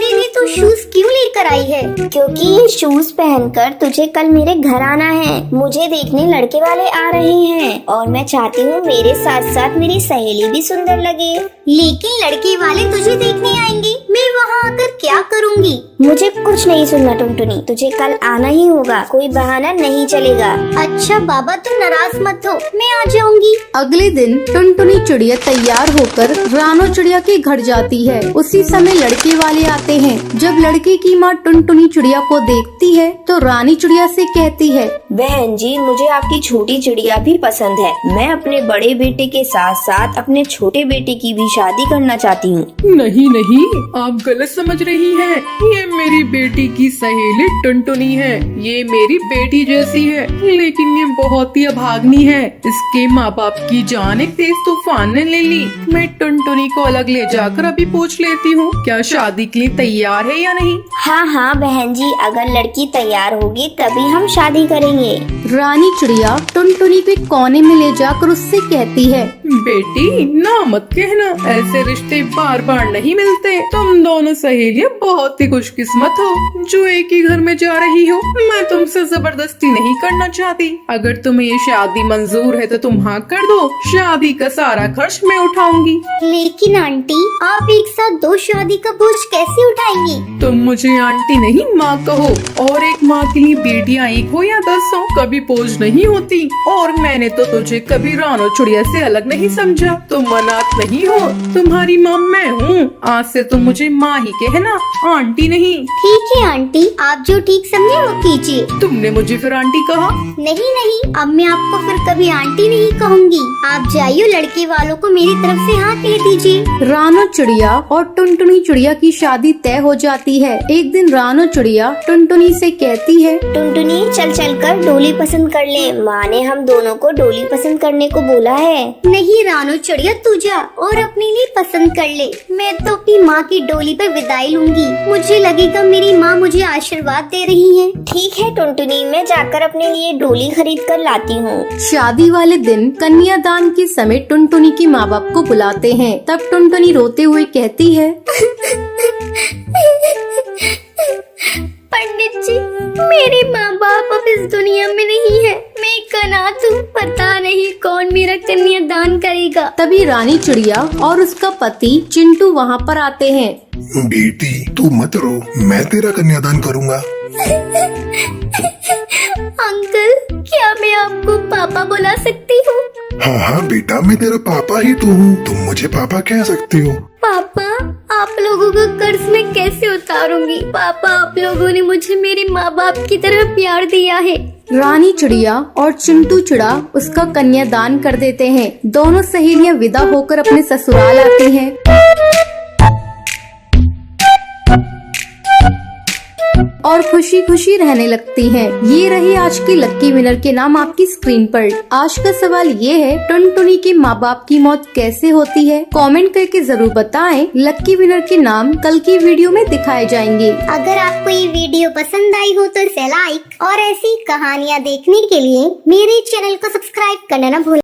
लिए तो शूज क्यों लेकर आई है? क्योंकि ये शूज पहनकर तुझे कल मेरे घर आना है। मुझे देखने लड़के वाले आ रहे हैं और मैं चाहती हूँ मेरे साथ साथ मेरी सहेली भी सुंदर लगे। लेकिन लड़के वाले तुझे देखने आएंगे, मैं वहाँ आकर क्या करूँगी? मुझे कुछ नहीं सुनना टुनटुनी, तुझे कल आना ही होगा, कोई बहाना नहीं चलेगा। अच्छा बाबा, तुम नाराज मत हो, मैं आ जाऊंगी। अगले दिन टुनटुनी चिड़िया तैयार होकर रानो चिड़िया के घर जाती है। उसी समय लड़के वाले आते हैं। जब लड़के की माँ टुनटुनी चिड़िया को देखती है तो रानी चिड़िया से कहती है, बहन जी मुझे आपकी छोटी चिड़िया भी पसंद है। मैं अपने बड़े बेटे के साथ साथ अपने छोटे बेटे की भी शादी करना चाहती हूँ। नहीं नहीं, आप गलत समझ रही हैं। ये मेरी बेटी की सहेली टुनटुनी है। ये मेरी बेटी जैसी है, लेकिन ये बहुत ही अभागनी है। इसके माँ बाप की जान एक तेज तूफान ने ले ली। मैं टुनटुनी को अलग ले जाकर अभी पूछ लेती हूँ क्या शादी के लिए तैयार है या नहीं। हाँ हाँ बहन जी, अगर लड़की तैयार होगी तभी हम शादी करेंगे। रानी चिड़िया टुनटुनी को एक कोने में ले जाकर उससे कहती है, बेटी ना मत कहना, ऐसे रिश्ते बार बार नहीं मिलते। तुम दोनों सहेलियां बहुत ही खुशकिस्मत हो जो एक ही घर में जा रही हो। मैं तुमसे जबरदस्ती नहीं करना चाहती। अगर तुम्हें ये शादी मंजूर है तो तुम हाँ कर दो। शादी का सारा खर्च मैं उठाऊंगी। लेकिन आंटी, आप एक साथ दो शादी का बोझ कैसे उठाएंगी? तुम मुझे आंटी नहीं माँ कहो। और एक माँ के लिए बेटियां एक हो या 10 हो, कभी बोझ नहीं होती। और मैंने तो तुझे कभी रानो चिड़िया से अलग नहीं समझा। तुम अनाथ नहीं हो, तुम्हारी माँ मैं हूँ। आज से तुम मुझे माँ ही कहना, आंटी नहीं। ठीक है आंटी, आप जो ठीक समझे वो कीजिए। तुमने मुझे फिर आंटी कहा? नहीं, अब मैं आपको फिर कभी आंटी नहीं कहूँगी। आप जाइए, लड़के वालों को मेरी तरफ से हाँ कह दीजिए। रानो चिड़िया और टुनटुनी चिड़िया की शादी तय हो जाती है। एक दिन रानो चिड़िया टुनटुनी से कहती है, टुनटुनी चल कर डोली पसंद कर ले। माँ ने हम दोनों को डोली पसंद करने को बोला है। नहीं रानो चिड़िया, तू जा और अपने लिए पसंद कर ले। मैं तो अपनी माँ की डोली पर विदाई लूंगी। मुझे लगेगा मेरी माँ मुझे आशीर्वाद दे रही है। ठीक है टुनटुनी, मैं जाकर अपने लिए डोली खरीद कर लाती हूँ। शादी वाले दिन कन्यादान के समय टुनटुनी के माँ बाप को बुलाते हैं। तब टुनटुनी रोते हुए कहती है, पंडित जी, मेरे माँ बाप अब इस दुनिया में नहीं है। मैं एक अनाथ हूँ, पता नहीं कौन मेरा कन्यादान करेगा। तभी रानी चिड़िया और उसका पति चिंटू वहाँ पर आते हैं। बेटी तू मत रो, मैं तेरा कन्यादान करूँगा। अंकल, क्या मैं आपको पापा बुला सकती हूँ? हाँ बेटा, मैं तेरा पापा ही तो हूँ। तुम मुझे पापा कह सकती हो। पापा, आप लोगों का कर्ज मैं कैसे उतारूंगी? पापा, आप लोगों ने मुझे मेरे माँ बाप की तरह प्यार दिया है। रानी चिड़िया और चिंटू चिड़ा उसका कन्यादान कर देते हैं। दोनों सहेलियां विदा होकर अपने ससुराल आती हैं। और खुशी खुशी रहने लगती हैं। ये रही आज की लक्की विनर के नाम आपकी स्क्रीन पर। आज का सवाल ये है, टुनटुनी के माँ बाप की मौत कैसे होती है? कमेंट करके जरूर बताएं। लक्की विनर के नाम कल की वीडियो में दिखाए जाएंगे। अगर आपको ये वीडियो पसंद आई हो तो इसे लाइक और ऐसी कहानियाँ देखने के लिए मेरे चैनल को सब्सक्राइब करना न भूलें।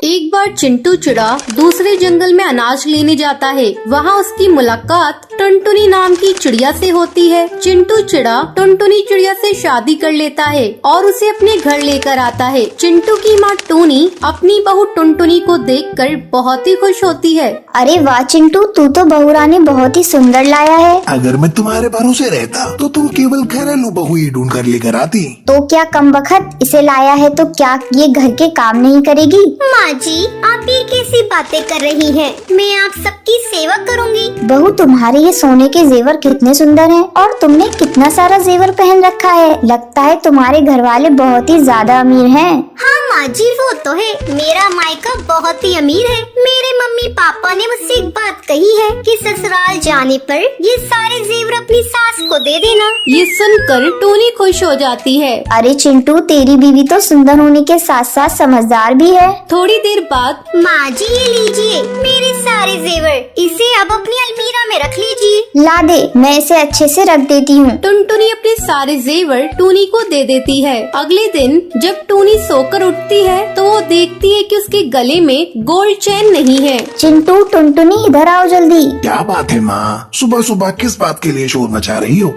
एक बार चिंटू चिड़ा दूसरे जंगल में अनाज लेने जाता है। वहाँ उसकी मुलाकात टुनटुनी नाम की चिड़िया से होती है। चिंटू चिड़ा टुनटुनी चिड़िया से शादी कर लेता है और उसे अपने घर लेकर आता है। चिंटू की माँ टूनी अपनी बहू टुनटुनी को देखकर बहुत ही खुश होती है। अरे वाह चिंटू, तू तो बहुरानी बहुत ही सुंदर लाया है। अगर मैं तुम्हारे भरोसे रहता तो तुम केवल घरेलू बहू ही ढूंढ कर लेकर आती। तो क्या कमबख्त इसे लाया है तो क्या ये घर के काम नहीं करेगी? माँ जी, आप ये कैसी बातें कर रही हैं? मैं आप सबकी सेवा करूँगी। बहू, तुम्हारे ये सोने के जेवर कितने सुंदर हैं और तुमने कितना सारा जेवर पहन रखा है। लगता है तुम्हारे घर वाले बहुत ही ज्यादा अमीर हैं। हाँ माँ जी वो तो है, मेरा मायका बहुत ही अमीर है। मेरे मम्मी पापा ने मुझसे एक बात कही है कि ससुराल जाने पर ये सारे जेवर अपनी सास को दे देना। ये सुनकर टूनी खुश हो जाती है। अरे चिंटू, तेरी बीवी तो सुंदर होने के साथ साथ समझदार भी है। थोड़ी देर बाद माँ जी ये लीजिए मेरे सारे जेवर, इसे अब अपनी अलमीरा में रख लीजिए। ला दे, मैं इसे अच्छे से रख देती हूँ। टुनटुनी अपने सारे जेवर टूनी को दे देती है। अगले दिन जब टूनी सोकर उठती है तो वो देखती है कि उसके गले में गोल्ड चेन नहीं है। चिंटू, टुनटुनी इधर आओ जल्दी। क्या बात है माँ, सुबह सुबह किस बात के लिए शोर मचा रही हो?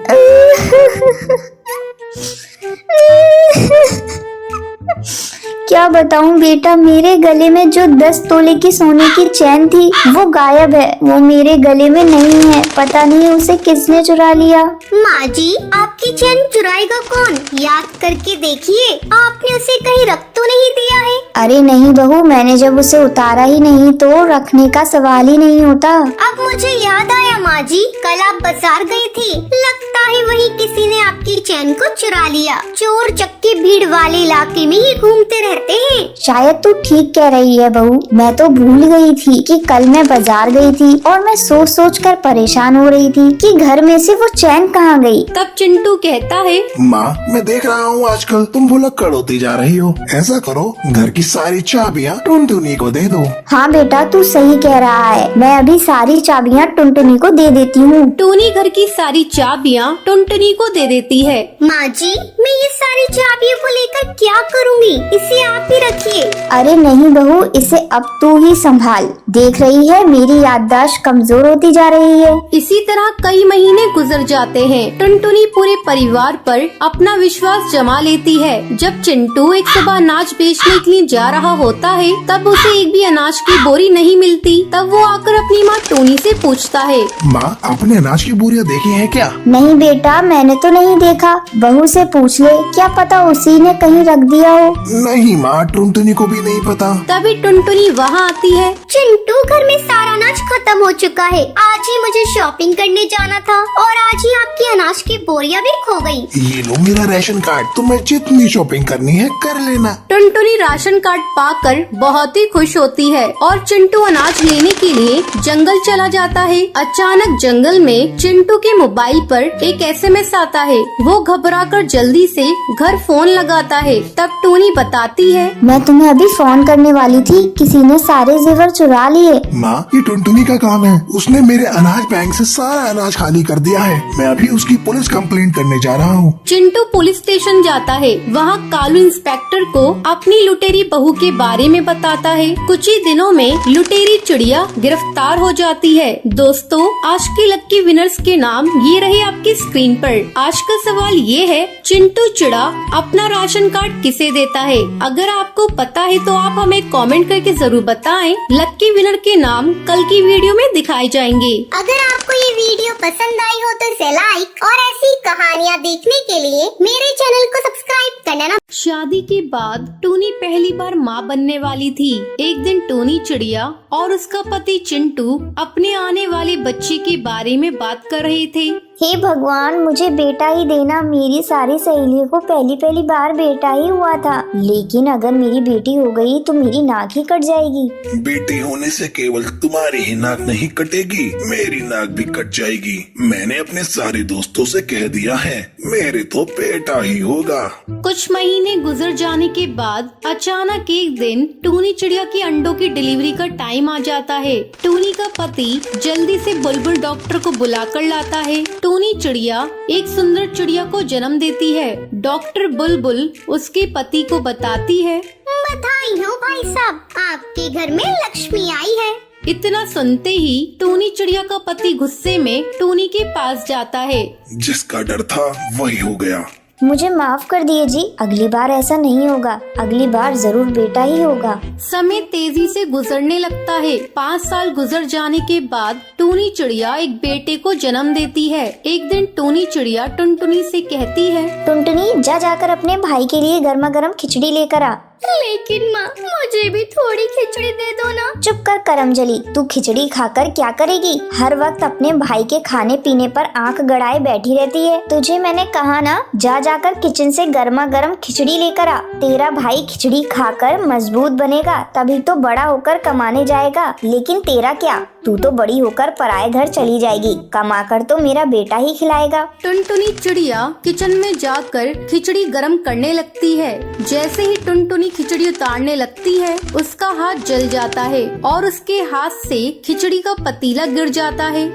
क्या बताऊं बेटा, मेरे गले में जो 10 तोले की सोने की चैन थी वो गायब है। वो मेरे गले में नहीं है, पता नहीं उसे किसने चुरा लिया। माँ जी आपकी चैन चुराएगा कौन? याद करके देखिए, आपने उसे कहीं रख तो नहीं दिया है? अरे नहीं बहू, मैंने जब उसे उतारा ही नहीं तो रखने का सवाल ही नहीं होता। अब मुझे याद आया माँ जी, कल आप बाजार गई थी, लगता है वहीं किसी ने आपकी चैन को चुरा लिया। चोर चक्के भीड़ वाले इलाके में ही घूमते रहते हैं। शायद तू ठीक कह रही है बहू, मैं तो भूल गई थी कि कल मैं बाजार गई थी और मैं सोच सोच कर परेशान हो रही थी कि घर में से वो चैन कहाँ गई। तब चिंटू कहता है, माँ मैं देख रहा हूँ आजकल तुम भुलक्कड़ होती जा रही हो। ऐसा करो, घर की सारी चाबियाँ टुनटुनी को दे दो। हाँ बेटा, तू सही कह रहा है, मैं अभी सारी चाबियाँ टुनटुनी को दे देती हूँ। टूनी घर की सारी चाबियाँ टुनटुनी को दे देती है। माँ जी मैं ये सारी चाबियों को लेकर क्या करूँगी? इसे आप ही रखिए। अरे नहीं बहू, इसे अब तू ही संभाल। देख रही है मेरी याददाश्त कमजोर होती जा रही है। इसी तरह कई महीने गुजर जाते हैं। टुनटुनी पूरे परिवार पर अपना विश्वास जमा लेती है। जब चिंटू एक सुबह अनाज बेचने के लिए जा रहा होता है तब उसे एक भी अनाज की बोरी नहीं मिलती। तब वो आकर अपनी माँ टूनी से पूछता है, माँ आपने अनाज की बोरियां देखी हैं क्या? नहीं बेटा, मैंने तो नहीं देखा। बहू से पूछ ले, क्या पता उसी ने कहीं रख दिया हो। नहीं माँ, टुनटुनी को भी नहीं पता। तभी टुनटुनी वहाँ आती है। चिंटू घर में सारा अनाज खत्म हो चुका है। आज ही मुझे शॉपिंग करने जाना था और आज ही आपकी अनाज की बोरियां भी खो गई। ये लो मेरा राशन कार्ड, तुम्हें जितनी शॉपिंग करनी है कर लेना। टुनटुनी राशन कार्ड पाकर बहुत ही खुश होती है और चिंटू अनाज लेने के लिए जंगल चला जाता है। अचानक जंगल में चिंटू के मोबाइल पर एक SMS आता है। वो घबराकर जल्दी से घर फोन लगाता है। तब टूनी बताती है, मैं तुम्हें अभी फोन करने वाली थी, किसी ने सारे जेवर चुरा लिए। माँ ये टुनटुनी का काम है, उसने मेरे अनाज बैंक से सारा अनाज खाली कर दिया है। मैं अभी उसकी पुलिस कंप्लेंट करने जा रहा हूँ। चिंटू पुलिस स्टेशन जाता है। वहाँ कालू इंस्पेक्टर को अपनी लुटेरी बहू के बारे में बताता है। कुछ ही दिनों में लुटेरी चिड़िया गिरफ्तार हो जाती है। दोस्तों आज के लक्की विनर्स के नाम ये रहे आपकी स्क्रीन पर। आज का सवाल ये है, चिंटू चिड़ा अपना राशन कार्ड किसे देता है? अगर आपको पता है तो आप हमें कमेंट करके जरूर बताएं। लक्की विनर के नाम कल की वीडियो में दिखाए जाएंगे। अगर आपको ये वीडियो पसंद आई हो तो इसे लाइक और ऐसी कहानियाँ देखने के लिए मेरे चैनल को सब्सक्राइब करना ना। शादी के बाद टूनी पहली बार माँ बनने वाली थी। एक दिन टूनी चिड़िया और उसका पति चिंटू अपने आने वाले बच्चे के बारे में बात कर रहे थे। हे भगवान, मुझे बेटा ही देना। मेरी सारी सहेलियों को पहली बार बेटा ही हुआ था, लेकिन अगर मेरी बेटी हो गई तो मेरी नाक ही कट जाएगी। बेटी होने से केवल तुम्हारी ही नाक नहीं कटेगी, मेरी नाक भी कट जाएगी। मैंने अपने सारे दोस्तों से कह दिया है, मेरे तो बेटा ही होगा। कुछ महीने गुजर जाने के बाद अचानक एक दिन टूनी चिड़िया की अंडों की डिलीवरी का टाइम आ जाता है। टूनी का पति जल्दी से बुलबुल डॉक्टर को बुलाकर लाता है। टूनी चिड़िया एक सुंदर चिड़िया को जन्म देती है। डॉक्टर बुलबुल उसके पति को बताती है, बधाई हो भाई साहब, आपके घर में लक्ष्मी आई है। इतना सुनते ही टूनी चिड़िया का पति गुस्से में टूनी के पास जाता है। जिसका डर था वही हो गया। मुझे माफ कर दिए जी, अगली बार ऐसा नहीं होगा। अगली बार जरूर बेटा ही होगा। समय तेजी से गुजरने लगता है। 5 साल गुजर जाने के बाद टूनी चिड़िया एक बेटे को जन्म देती है। एक दिन टूनी चिड़िया टुनटुनी से कहती है, टुनटुनी जा जाकर अपने भाई के लिए गर्मा गर्म खिचड़ी लेकर आ। लेकिन माँ मुझे भी थोड़ी खिचड़ी दे दो ना। चुप कर करमजली, तू खिचड़ी खाकर क्या करेगी? हर वक्त अपने भाई के खाने पीने पर आंख गड़ाए बैठी रहती है। तुझे मैंने कहा ना, जा जाकर किचन से गर्मा गर्म खिचड़ी लेकर आ। तेरा भाई खिचड़ी खाकर मजबूत बनेगा, तभी तो बड़ा होकर कमाने जाएगा। लेकिन तेरा क्या, तू तो बड़ी होकर पराए घर चली जाएगी, कमाकर तो मेरा बेटा ही खिलाएगा। टुनटुनी चिड़िया किचन में जाकर खिचड़ी गरम करने लगती है। जैसे ही टुनटुनी खिचड़ी उतारने लगती है, उसका हाथ जल जाता है और उसके हाथ से खिचड़ी का पतीला गिर जाता है।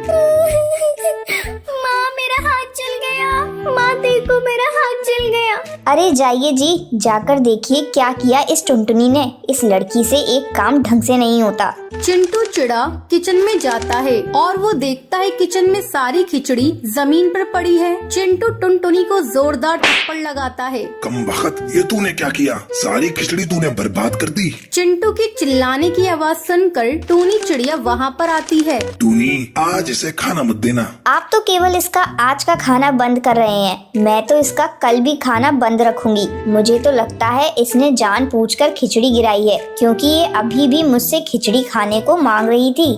माँ मेरा हाथ जल गया, माँ देखो मेरा हाथ जल गया। अरे जाइए जी, जाकर देखिए क्या किया इस टुनटुनी ने। इस लड़की से एक काम ढंग से नहीं होता। चिंटू चिड़ा किचन में जाता है और वो देखता है किचन में सारी खिचड़ी जमीन पर पड़ी है। चिंटू टुनटुनी को जोरदार थप्पड़ लगाता है। कमबख्त, ये तूने क्या किया? सारी खिचड़ी तूने बर्बाद कर दी। चिंटू की चिल्लाने की आवाज सुनकर टूनी चिड़िया वहाँ पर आती है। टूनी, आज इसे खाना मत देना। आप तो केवल इसका आज का खाना बंद कर रहे हैं, मैं तो इसका कल भी खाना बंद रखूंगी। मुझे तो लगता है इसने जानबूझकर खिचड़ी गिराई है, क्योंकि ये अभी भी मुझसे खिचड़ी खाने को मांग रही थी।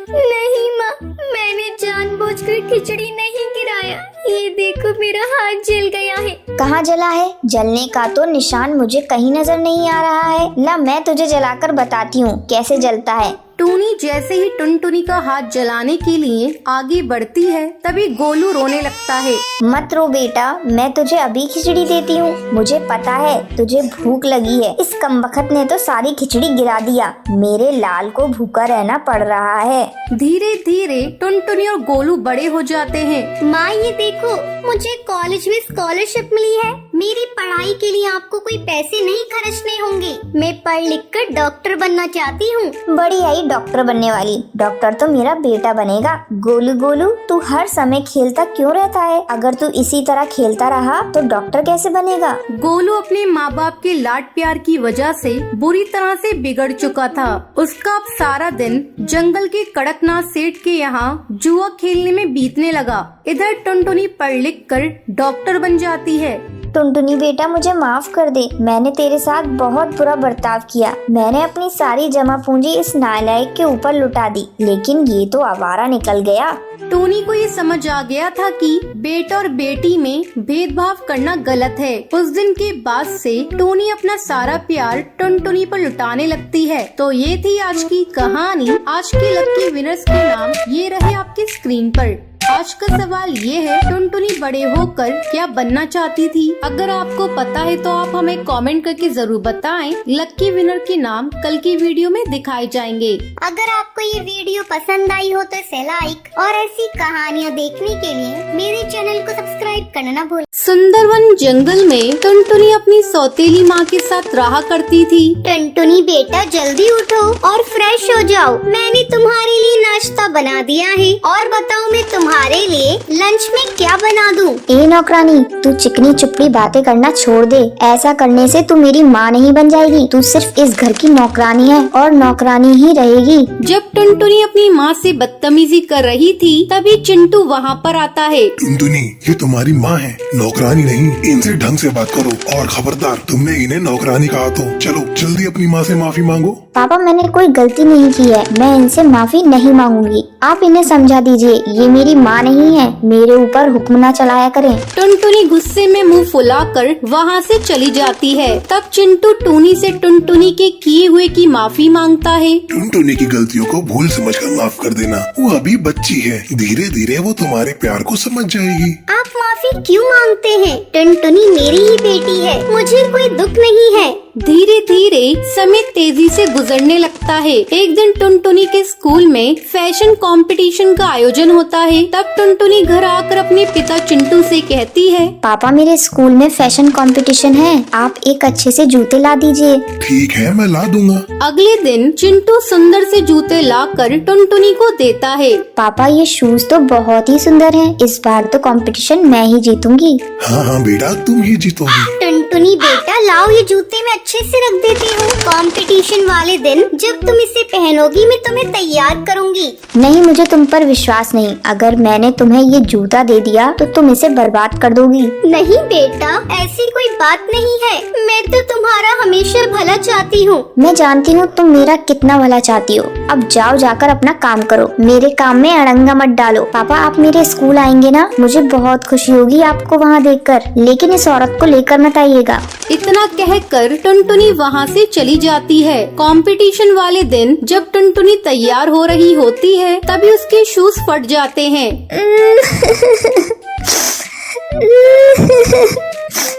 नहीं माँ, मैंने जानबूझकर खिचड़ी नहीं गिराया। ये देखो मेरा हाथ जल गया है। कहाँ जला है? जलने का तो निशान मुझे कहीं नजर नहीं आ रहा है। ला मैं तुझे जलाकर बताती हूँ कैसे जलता है। टूनी जैसे ही टुनटुनी का हाथ जलाने के लिए आगे बढ़ती है, तभी गोलू रोने लगता है। मत रो बेटा, मैं तुझे अभी खिचड़ी देती हूँ। मुझे पता है तुझे भूख लगी है। इस कमबख्त ने तो सारी खिचड़ी गिरा दिया। मेरे लाल को भूखा रहना पड़ रहा है। धीरे धीरे टुनटुनी और गोलू बड़े हो जाते हैं। माँ ये देखो, मुझे कॉलेज में स्कॉलरशिप मिली है। मेरी पढ़ाई के लिए आपको कोई पैसे नहीं खर्चने होंगे। मैं पढ़ लिख कर डॉक्टर बनना चाहती हूँ। बड़ी आई डॉक्टर बनने वाली। डॉक्टर तो मेरा बेटा बनेगा। गोलू गोलू, तू हर समय खेलता क्यों रहता है? अगर तू इसी तरह खेलता रहा तो डॉक्टर कैसे बनेगा? गोलू अपने माँ बाप के लाड प्यार की वजह से बुरी तरह से बिगड़ चुका था। उसका अब सारा दिन जंगल के कड़कनाथ सेठ के यहाँ जुआ खेलने में बीतने लगा। इधर टुनटुनी पढ़ लिख कर डॉक्टर बन जाती है। टुनटुनी बेटा, मुझे माफ कर दे। मैंने तेरे साथ बहुत बुरा बर्ताव किया। मैंने अपनी सारी जमा पूंजी इस नालायक के ऊपर लुटा दी, लेकिन ये तो आवारा निकल गया। टोनी को ये समझ आ गया था कि बेटा और बेटी में भेदभाव करना गलत है। उस दिन के बाद से टोनी अपना सारा प्यार टुनटुनी पर लुटाने लगती है। तो ये थी आज की कहानी। आज के लकी विनर्स के नाम ये रहे आपकी स्क्रीन पर। आज का सवाल ये है, टुनटुनी बड़े होकर क्या बनना चाहती थी? अगर आपको पता है तो आप हमें कमेंट करके जरूर बताएं। लकी विनर के नाम कल की वीडियो में दिखाए जाएंगे। अगर आपको ये वीडियो पसंद आई हो तो इसे लाइक और ऐसी कहानियाँ देखने के लिए मेरे चैनल को सब्सक्राइब करना ना भूलें। सुंदरवन जंगल में टुनटुनी अपनी सौतेली माँ के साथ रहा करती थी। टुनटुनी बेटा जल्दी उठो और फ्रेश हो जाओ। मैंने तुम्हारे लिए नाश्ता बना दिया है। और बताओ मैं तुम्हारे लिए लंच में क्या बना दूं? ए नौकरानी, तू चिकनी चुपड़ी बातें करना छोड़ दे। ऐसा करने से तू मेरी माँ नहीं बन जाएगी। तू सिर्फ इस घर की नौकरानी है और नौकरानी ही रहेगी। जब टुनटुनी अपनी माँ से बदतमीजी कर रही थी, तभी चिंटू वहाँ पर आता है। टुनटुनी, ये तुम्हारी माँ है, नौकरानी नहीं। इनसे ढंग से बात करो और खबरदार, तुमने इन्हें नौकरानी कहा तो चलो जल्दी अपनी माँ से माफी मांगो। पापा, मैंने कोई गलती नहीं की है। मैं इनसे माफी नहीं मांगूंगी। आप इन्हें समझा दीजिए, ये मेरी माँ नहीं है। मेरे ऊपर हुक्म ना चलाया करें। टुनटुनी गुस्से में मुंह फुलाकर वहाँ से चली जाती है। तब चिंटू टूनी से टुनटुनी के किए हुए की माफी मांगता है। टुनटुनी की गलतियों को भूल समझकर माफ कर देना। वो अभी बच्ची है, धीरे धीरे वो तुम्हारे प्यार को समझ जाएगी। आप माफी क्यों मांगते हैं? टुनटुनी मेरी ही बेटी है, मुझे कोई दुख नहीं है। धीरे धीरे समय तेजी से गुजरने लगता है। एक दिन टुनटुनी के स्कूल में फैशन कंपटीशन का आयोजन होता है। तब टुनटुनी घर आकर अपने पिता चिंटू से कहती है, पापा, मेरे स्कूल में फैशन कंपटीशन है। आप एक अच्छे से जूते ला दीजिए। ठीक है, मैं ला दूंगा। अगले दिन चिंटू सुंदर से जूते लाकर टुनटुनी को देता है। पापा, ये शूज तो बहुत ही सुंदर हैं। इस बार तो कंपटीशन मैं ही जीतूंगी। हाँ हाँ बेटा, तुम ही जीतोगी। टुनटुनी बेटा लाओ, ये जूते मैं अच्छे से रख देती हूँ। कंपटीशन वाले दिन जब तुम इसे पहनोगी मैं तुम्हें तैयार करूँगी। नहीं, मुझे तुम पर विश्वास नहीं। अगर मैंने तुम्हें ये जूता दे दिया तो तुम इसे बर्बाद कर दोगी। नहीं बेटा, ऐसी कोई बात नहीं है। मैं तो तुम्हारा हमेशा भला चाहती हूँ। मैं जानती हूँ तुम मेरा कितना भला चाहती हो। अब जाओ, जाकर अपना काम करो, मेरे काम में अड़ंगा मत डालो। पापा, आप मेरे स्कूल आएंगे ना? मुझे बहुत खुशी होगी आपको वहाँ देखकर, लेकिन इस औरत को लेकर मत आइएगा। इतना कहकर टुनटुनी वहाँ से चली जाती है। कंपटीशन वाले दिन जब टुनटुनी तैयार हो रही होती है तभी उसके शूज फट जाते हैं।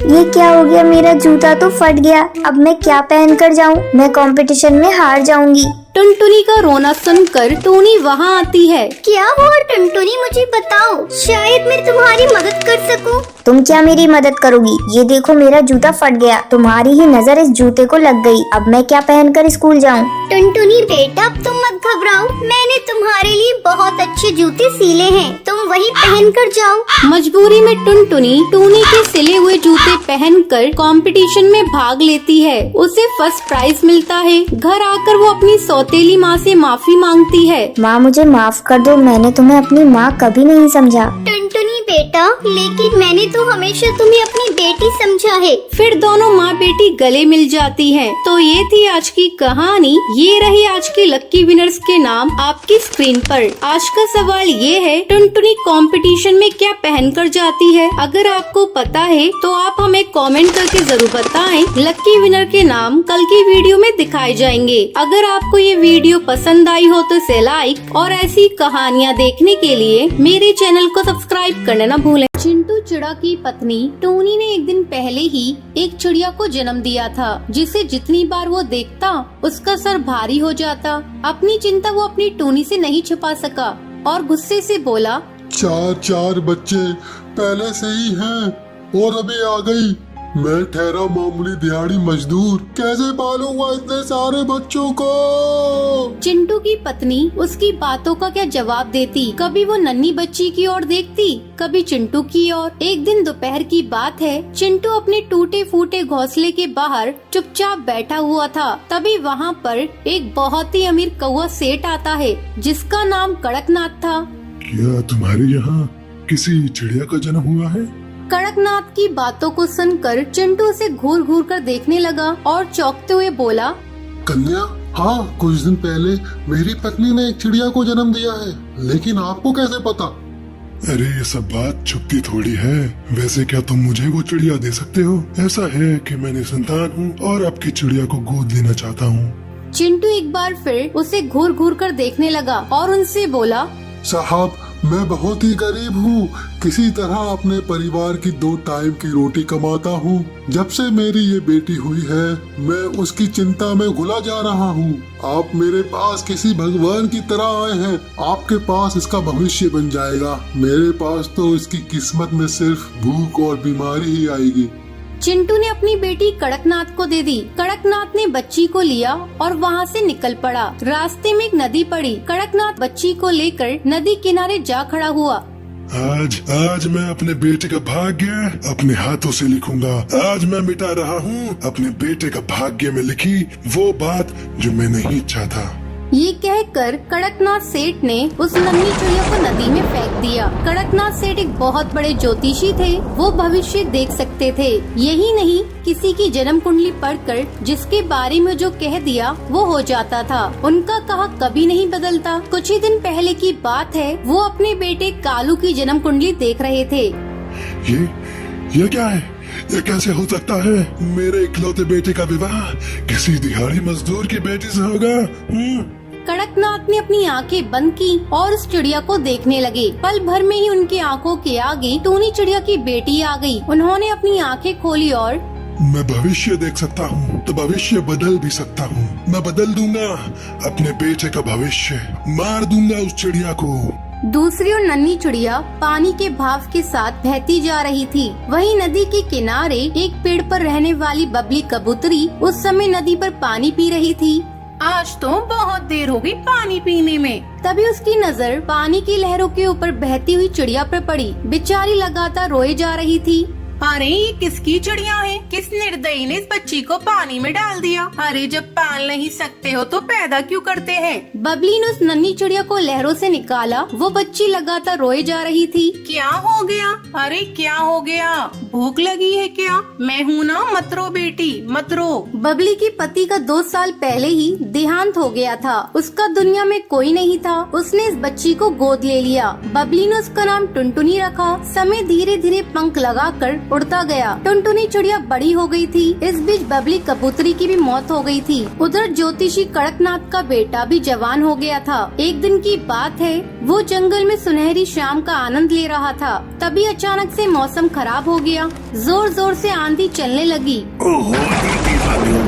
ये क्या हो गया? मेरा जूता तो फट गया। अब मैं क्या पहन कर जाऊँ? मैं कंपटीशन में हार जाऊंगी। टुनटुनी का रोना सुनकर टूनी वहाँ आती है। क्या हुआ टुनटुनी, मुझे बताओ, शायद मैं तुम्हारी मदद कर सकूं। तुम क्या मेरी मदद करोगी? ये देखो, मेरा जूता फट गया। तुम्हारी ही नजर इस जूते को लग गई। अब मैं क्या पहनकर स्कूल जाऊँ? टुनटुनी बेटा, अब तुम मत घबराओ, मैंने तुम्हारे लिए बहुत अच्छे जूते सिले हैं, तुम वही पहन कर जाओ। मजबूरी में टुनटुनी टूनी के सिले हुए जूते पहनकर कंपटीशन में भाग लेती है। उसे फर्स्ट प्राइज मिलता है। घर आकर वो अपनी सौतेली माँ से माफी मांगती है। माँ, मुझे माफ कर दो, मैंने तुम्हें अपनी माँ कभी नहीं समझा। टुनटुनी बेटा, लेकिन मैंने तो हमेशा तुम्हें अपनी बेटी समझा है। फिर दोनों माँ बेटी गले मिल जाती हैं। तो ये थी आज की कहानी। ये रही आज के लक्की विनर्स के नाम आपकी स्क्रीन पर। आज का सवाल ये है, टुनटुनी कंपटीशन में क्या पहनकर जाती है? अगर आपको पता है तो आप हमें कमेंट करके जरूर बताएं। लक्की विनर के नाम कल की वीडियो में दिखाए जाएंगे। अगर आपको ये वीडियो पसंद आई हो तो इसे लाइक और ऐसी कहानियाँ देखने के लिए मेरे चैनल को सब्सक्राइब करना न भूलें। चिंटू चिड़ा की पत्नी टूनी ने एक दिन पहले ही एक चिड़िया को जन्म दिया था, जिसे जितनी बार वो देखता उसका सर भारी हो जाता। अपनी चिंता वो अपनी टूनी से नहीं छुपा सका और गुस्से से बोला, 4 बच्चे पहले से ही हैं और अभी आ गई। मैं ठहरा मामूली दिहाड़ी मजदूर, कैसे पालूंगा इतने सारे बच्चों को? चिंटू की पत्नी उसकी बातों का क्या जवाब देती। कभी वो नन्ही बच्ची की ओर देखती, कभी चिंटू की ओर। एक दिन दोपहर की बात है, चिंटू अपने टूटे फूटे घोंसले के बाहर चुपचाप बैठा हुआ था। तभी वहाँ पर एक बहुत ही अमीर कौवा सेठ आता है, जिसका नाम कड़कनाथ था। क्या तुम्हारे यहाँ किसी चिड़िया का जन्म हुआ है? कड़कनाथ की बातों को सुनकर चिंटू उसे घूर घूर कर देखने लगा और चौंकते हुए बोला, कन्या, हाँ, कुछ दिन पहले मेरी पत्नी ने एक चिड़िया को जन्म दिया है, लेकिन आपको कैसे पता? अरे ये सब बात छुपती थोड़ी है। वैसे क्या तुम मुझे वो चिड़िया दे सकते हो? ऐसा है कि मैंने संतान हूँ और आपकी चिड़िया को गोद लेना चाहता हूँ। चिंटू एक बार फिर उसे घूर घूर कर देखने लगा और उनसे बोला, साहब, मैं बहुत ही गरीब हूँ, किसी तरह अपने परिवार की 2 टाइम की रोटी कमाता हूँ। जब से मेरी ये बेटी हुई है मैं उसकी चिंता में घुला जा रहा हूँ। आप मेरे पास किसी भगवान की तरह आए हैं, आपके पास इसका भविष्य बन जाएगा। मेरे पास तो इसकी किस्मत में सिर्फ भूख और बीमारी ही आएगी। चिंटू ने अपनी बेटी कड़कनाथ को दे दी। कड़कनाथ ने बच्ची को लिया और वहाँ से निकल पड़ा। रास्ते में एक नदी पड़ी। कड़कनाथ बच्ची को लेकर नदी किनारे जा खड़ा हुआ। आज मैं अपने बेटे का भाग्य अपने हाथों से लिखूंगा। आज मैं मिटा रहा हूँ अपने बेटे का भाग्य में लिखी वो बात जो मैं नहीं चाहता। ये कहकर कड़कनाथ सेठ ने उस नन्ही चिड़िया को नदी में फेंक दिया। कड़कनाथ सेठ एक बहुत बड़े ज्योतिषी थे। वो भविष्य देख सकते थे। यही नहीं, किसी की जन्म कुंडली पढ़कर जिसके बारे में जो कह दिया वो हो जाता था। उनका कहा कभी नहीं बदलता। कुछ ही दिन पहले की बात है, वो अपने बेटे कालू की जन्म कुंडली देख रहे थे। ये क्या है? ये कैसे हो सकता है? मेरे इकलौते बेटे का विवाह किसी दिहाड़ी मजदूर की बेटी से होगा? कड़कनाथ ने अपनी आंखें बंद की और उस चिड़िया को देखने लगे। पल भर में ही उनकी आंखों के आगे टूनी चिड़िया की बेटी आ गई। उन्होंने अपनी आंखें खोली और मैं भविष्य देख सकता हूँ तो भविष्य बदल भी सकता हूँ। मैं बदल दूंगा अपने बेटे का भविष्य, मार दूंगा उस चिड़िया को। दूसरी ओर नन्ही चिड़िया पानी के भाव के साथ बहती जा रही थी। वहीं नदी के किनारे एक पेड़ पर रहने वाली बबली कबूतरी उस समय नदी पर पानी पी रही थी। आज तो बहुत देर हो गई पानी पीने में। तभी उसकी नजर पानी की लहरों के ऊपर बहती हुई चिड़िया पर पड़ी। बेचारी लगातार रोए जा रही थी। अरे ये किसकी चिड़िया है? किस निर्दयी ने इस बच्ची को पानी में डाल दिया? अरे जब पाल नहीं सकते हो तो पैदा क्यों करते हैं? बबली ने उस नन्ही चिड़िया को लहरों से निकाला। वो बच्ची लगातार रोए जा रही थी। क्या हो गया? अरे क्या हो गया? भूख लगी है क्या? मैं हूँ ना, मत रो बेटी, मत रो। बबली की पति का 2 साल पहले ही देहांत हो गया था। उसका दुनिया में कोई नहीं था। उसने इस बच्ची को गोद ले लिया। बबली ने उसका नाम टुनटुनी रखा। समय धीरे धीरे पंख लगाकर उड़ता गया। टुनटुनी चिड़िया बड़ी हो गई थी। इस बीच बबली कबूतरी की भी मौत हो गई थी। उधर ज्योतिषी कड़कनाथ का बेटा भी जवान हो गया था। एक दिन की बात है, वो जंगल में सुनहरी शाम का आनंद ले रहा था। तभी अचानक से मौसम खराब हो गया। जोर जोर से आंधी चलने लगी। ओहो,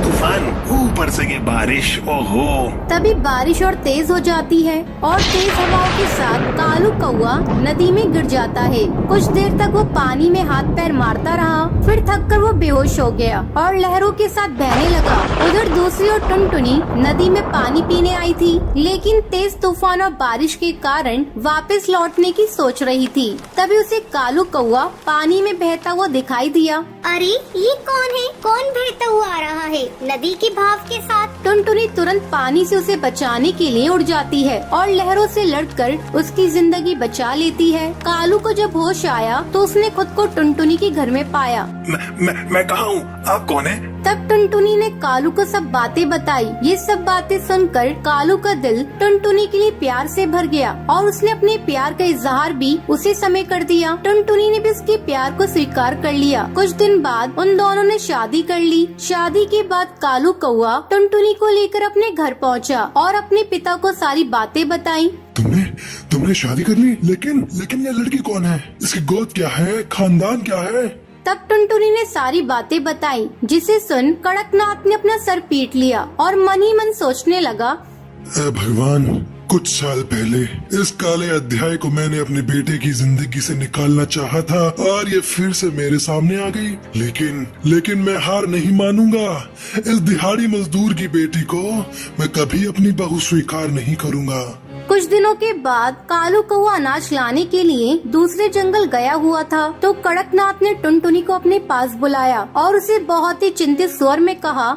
तूफान, ऊपर से ये बारिश, ओहो। तभी बारिश और तेज हो जाती है और तेज हवाओं के साथ कालू कौआ नदी में गिर जाता है। कुछ देर तक वो पानी में हाथ पैर मारता रहा, फिर थककर वो बेहोश हो गया और लहरों के साथ बहने लगा। उधर दूसरी ओर टुनटुनी नदी में पानी पीने आई थी, लेकिन तेज तूफान और बारिश के कारण वापस लौटने की सोच रही थी। तभी उसे कालू कौआ पानी में बहता हुआ दिखाई दिया। अरे ये कौन है? कौन बहता हुआ आ रहा है नदी के भाव के साथ? टुनटुनी तुरंत पानी से उसे बचाने के लिए उड़ जाती है और लहरों से लड़कर उसकी जिंदगी बचा लेती है। कालू को जब होश आया तो उसने खुद को टुनटुनी के घर में पाया। मैं कहाँ हूँ? आप कौन है? तब टुनटुनी ने कालू को सब बातें बताई। ये सब बातें सुनकर कालू का दिल टुनटुनी के लिए प्यार से भर गया और उसने अपने प्यार का इजहार भी उसी समय कर दिया। टुनटुनी ने भी उसके प्यार को स्वीकार कर लिया। कुछ दिन बाद उन दोनों ने शादी कर ली। शादी के बाद कालू कौआ टुनटुनी को लेकर अपने घर पहुंचा और अपने पिता को सारी बातें बताई। तुमने शादी कर ली, लेकिन ये लड़की कौन है? इसकी गोद क्या है? खानदान क्या है? तब टुनटुनी ने सारी बातें बताई, जिसे सुन कड़कनाथ ने अपना सर पीट लिया और मन ही मन सोचने लगा, भगवान, कुछ साल पहले इस काले अध्याय को मैंने अपने बेटे की जिंदगी से निकालना चाहा था और ये फिर से मेरे सामने आ गई। लेकिन मैं हार नहीं मानूंगा। इस दिहाड़ी मजदूर की बेटी को मैं कभी अपनी बहू स्वीकार नहीं करूंगा। कुछ दिनों के बाद कालू कौआ अनाज लाने के लिए दूसरे जंगल गया हुआ था, तो कड़कनाथ ने टुनटुनी को अपने पास बुलाया और उसे बहुत ही चिंतित स्वर में कहा,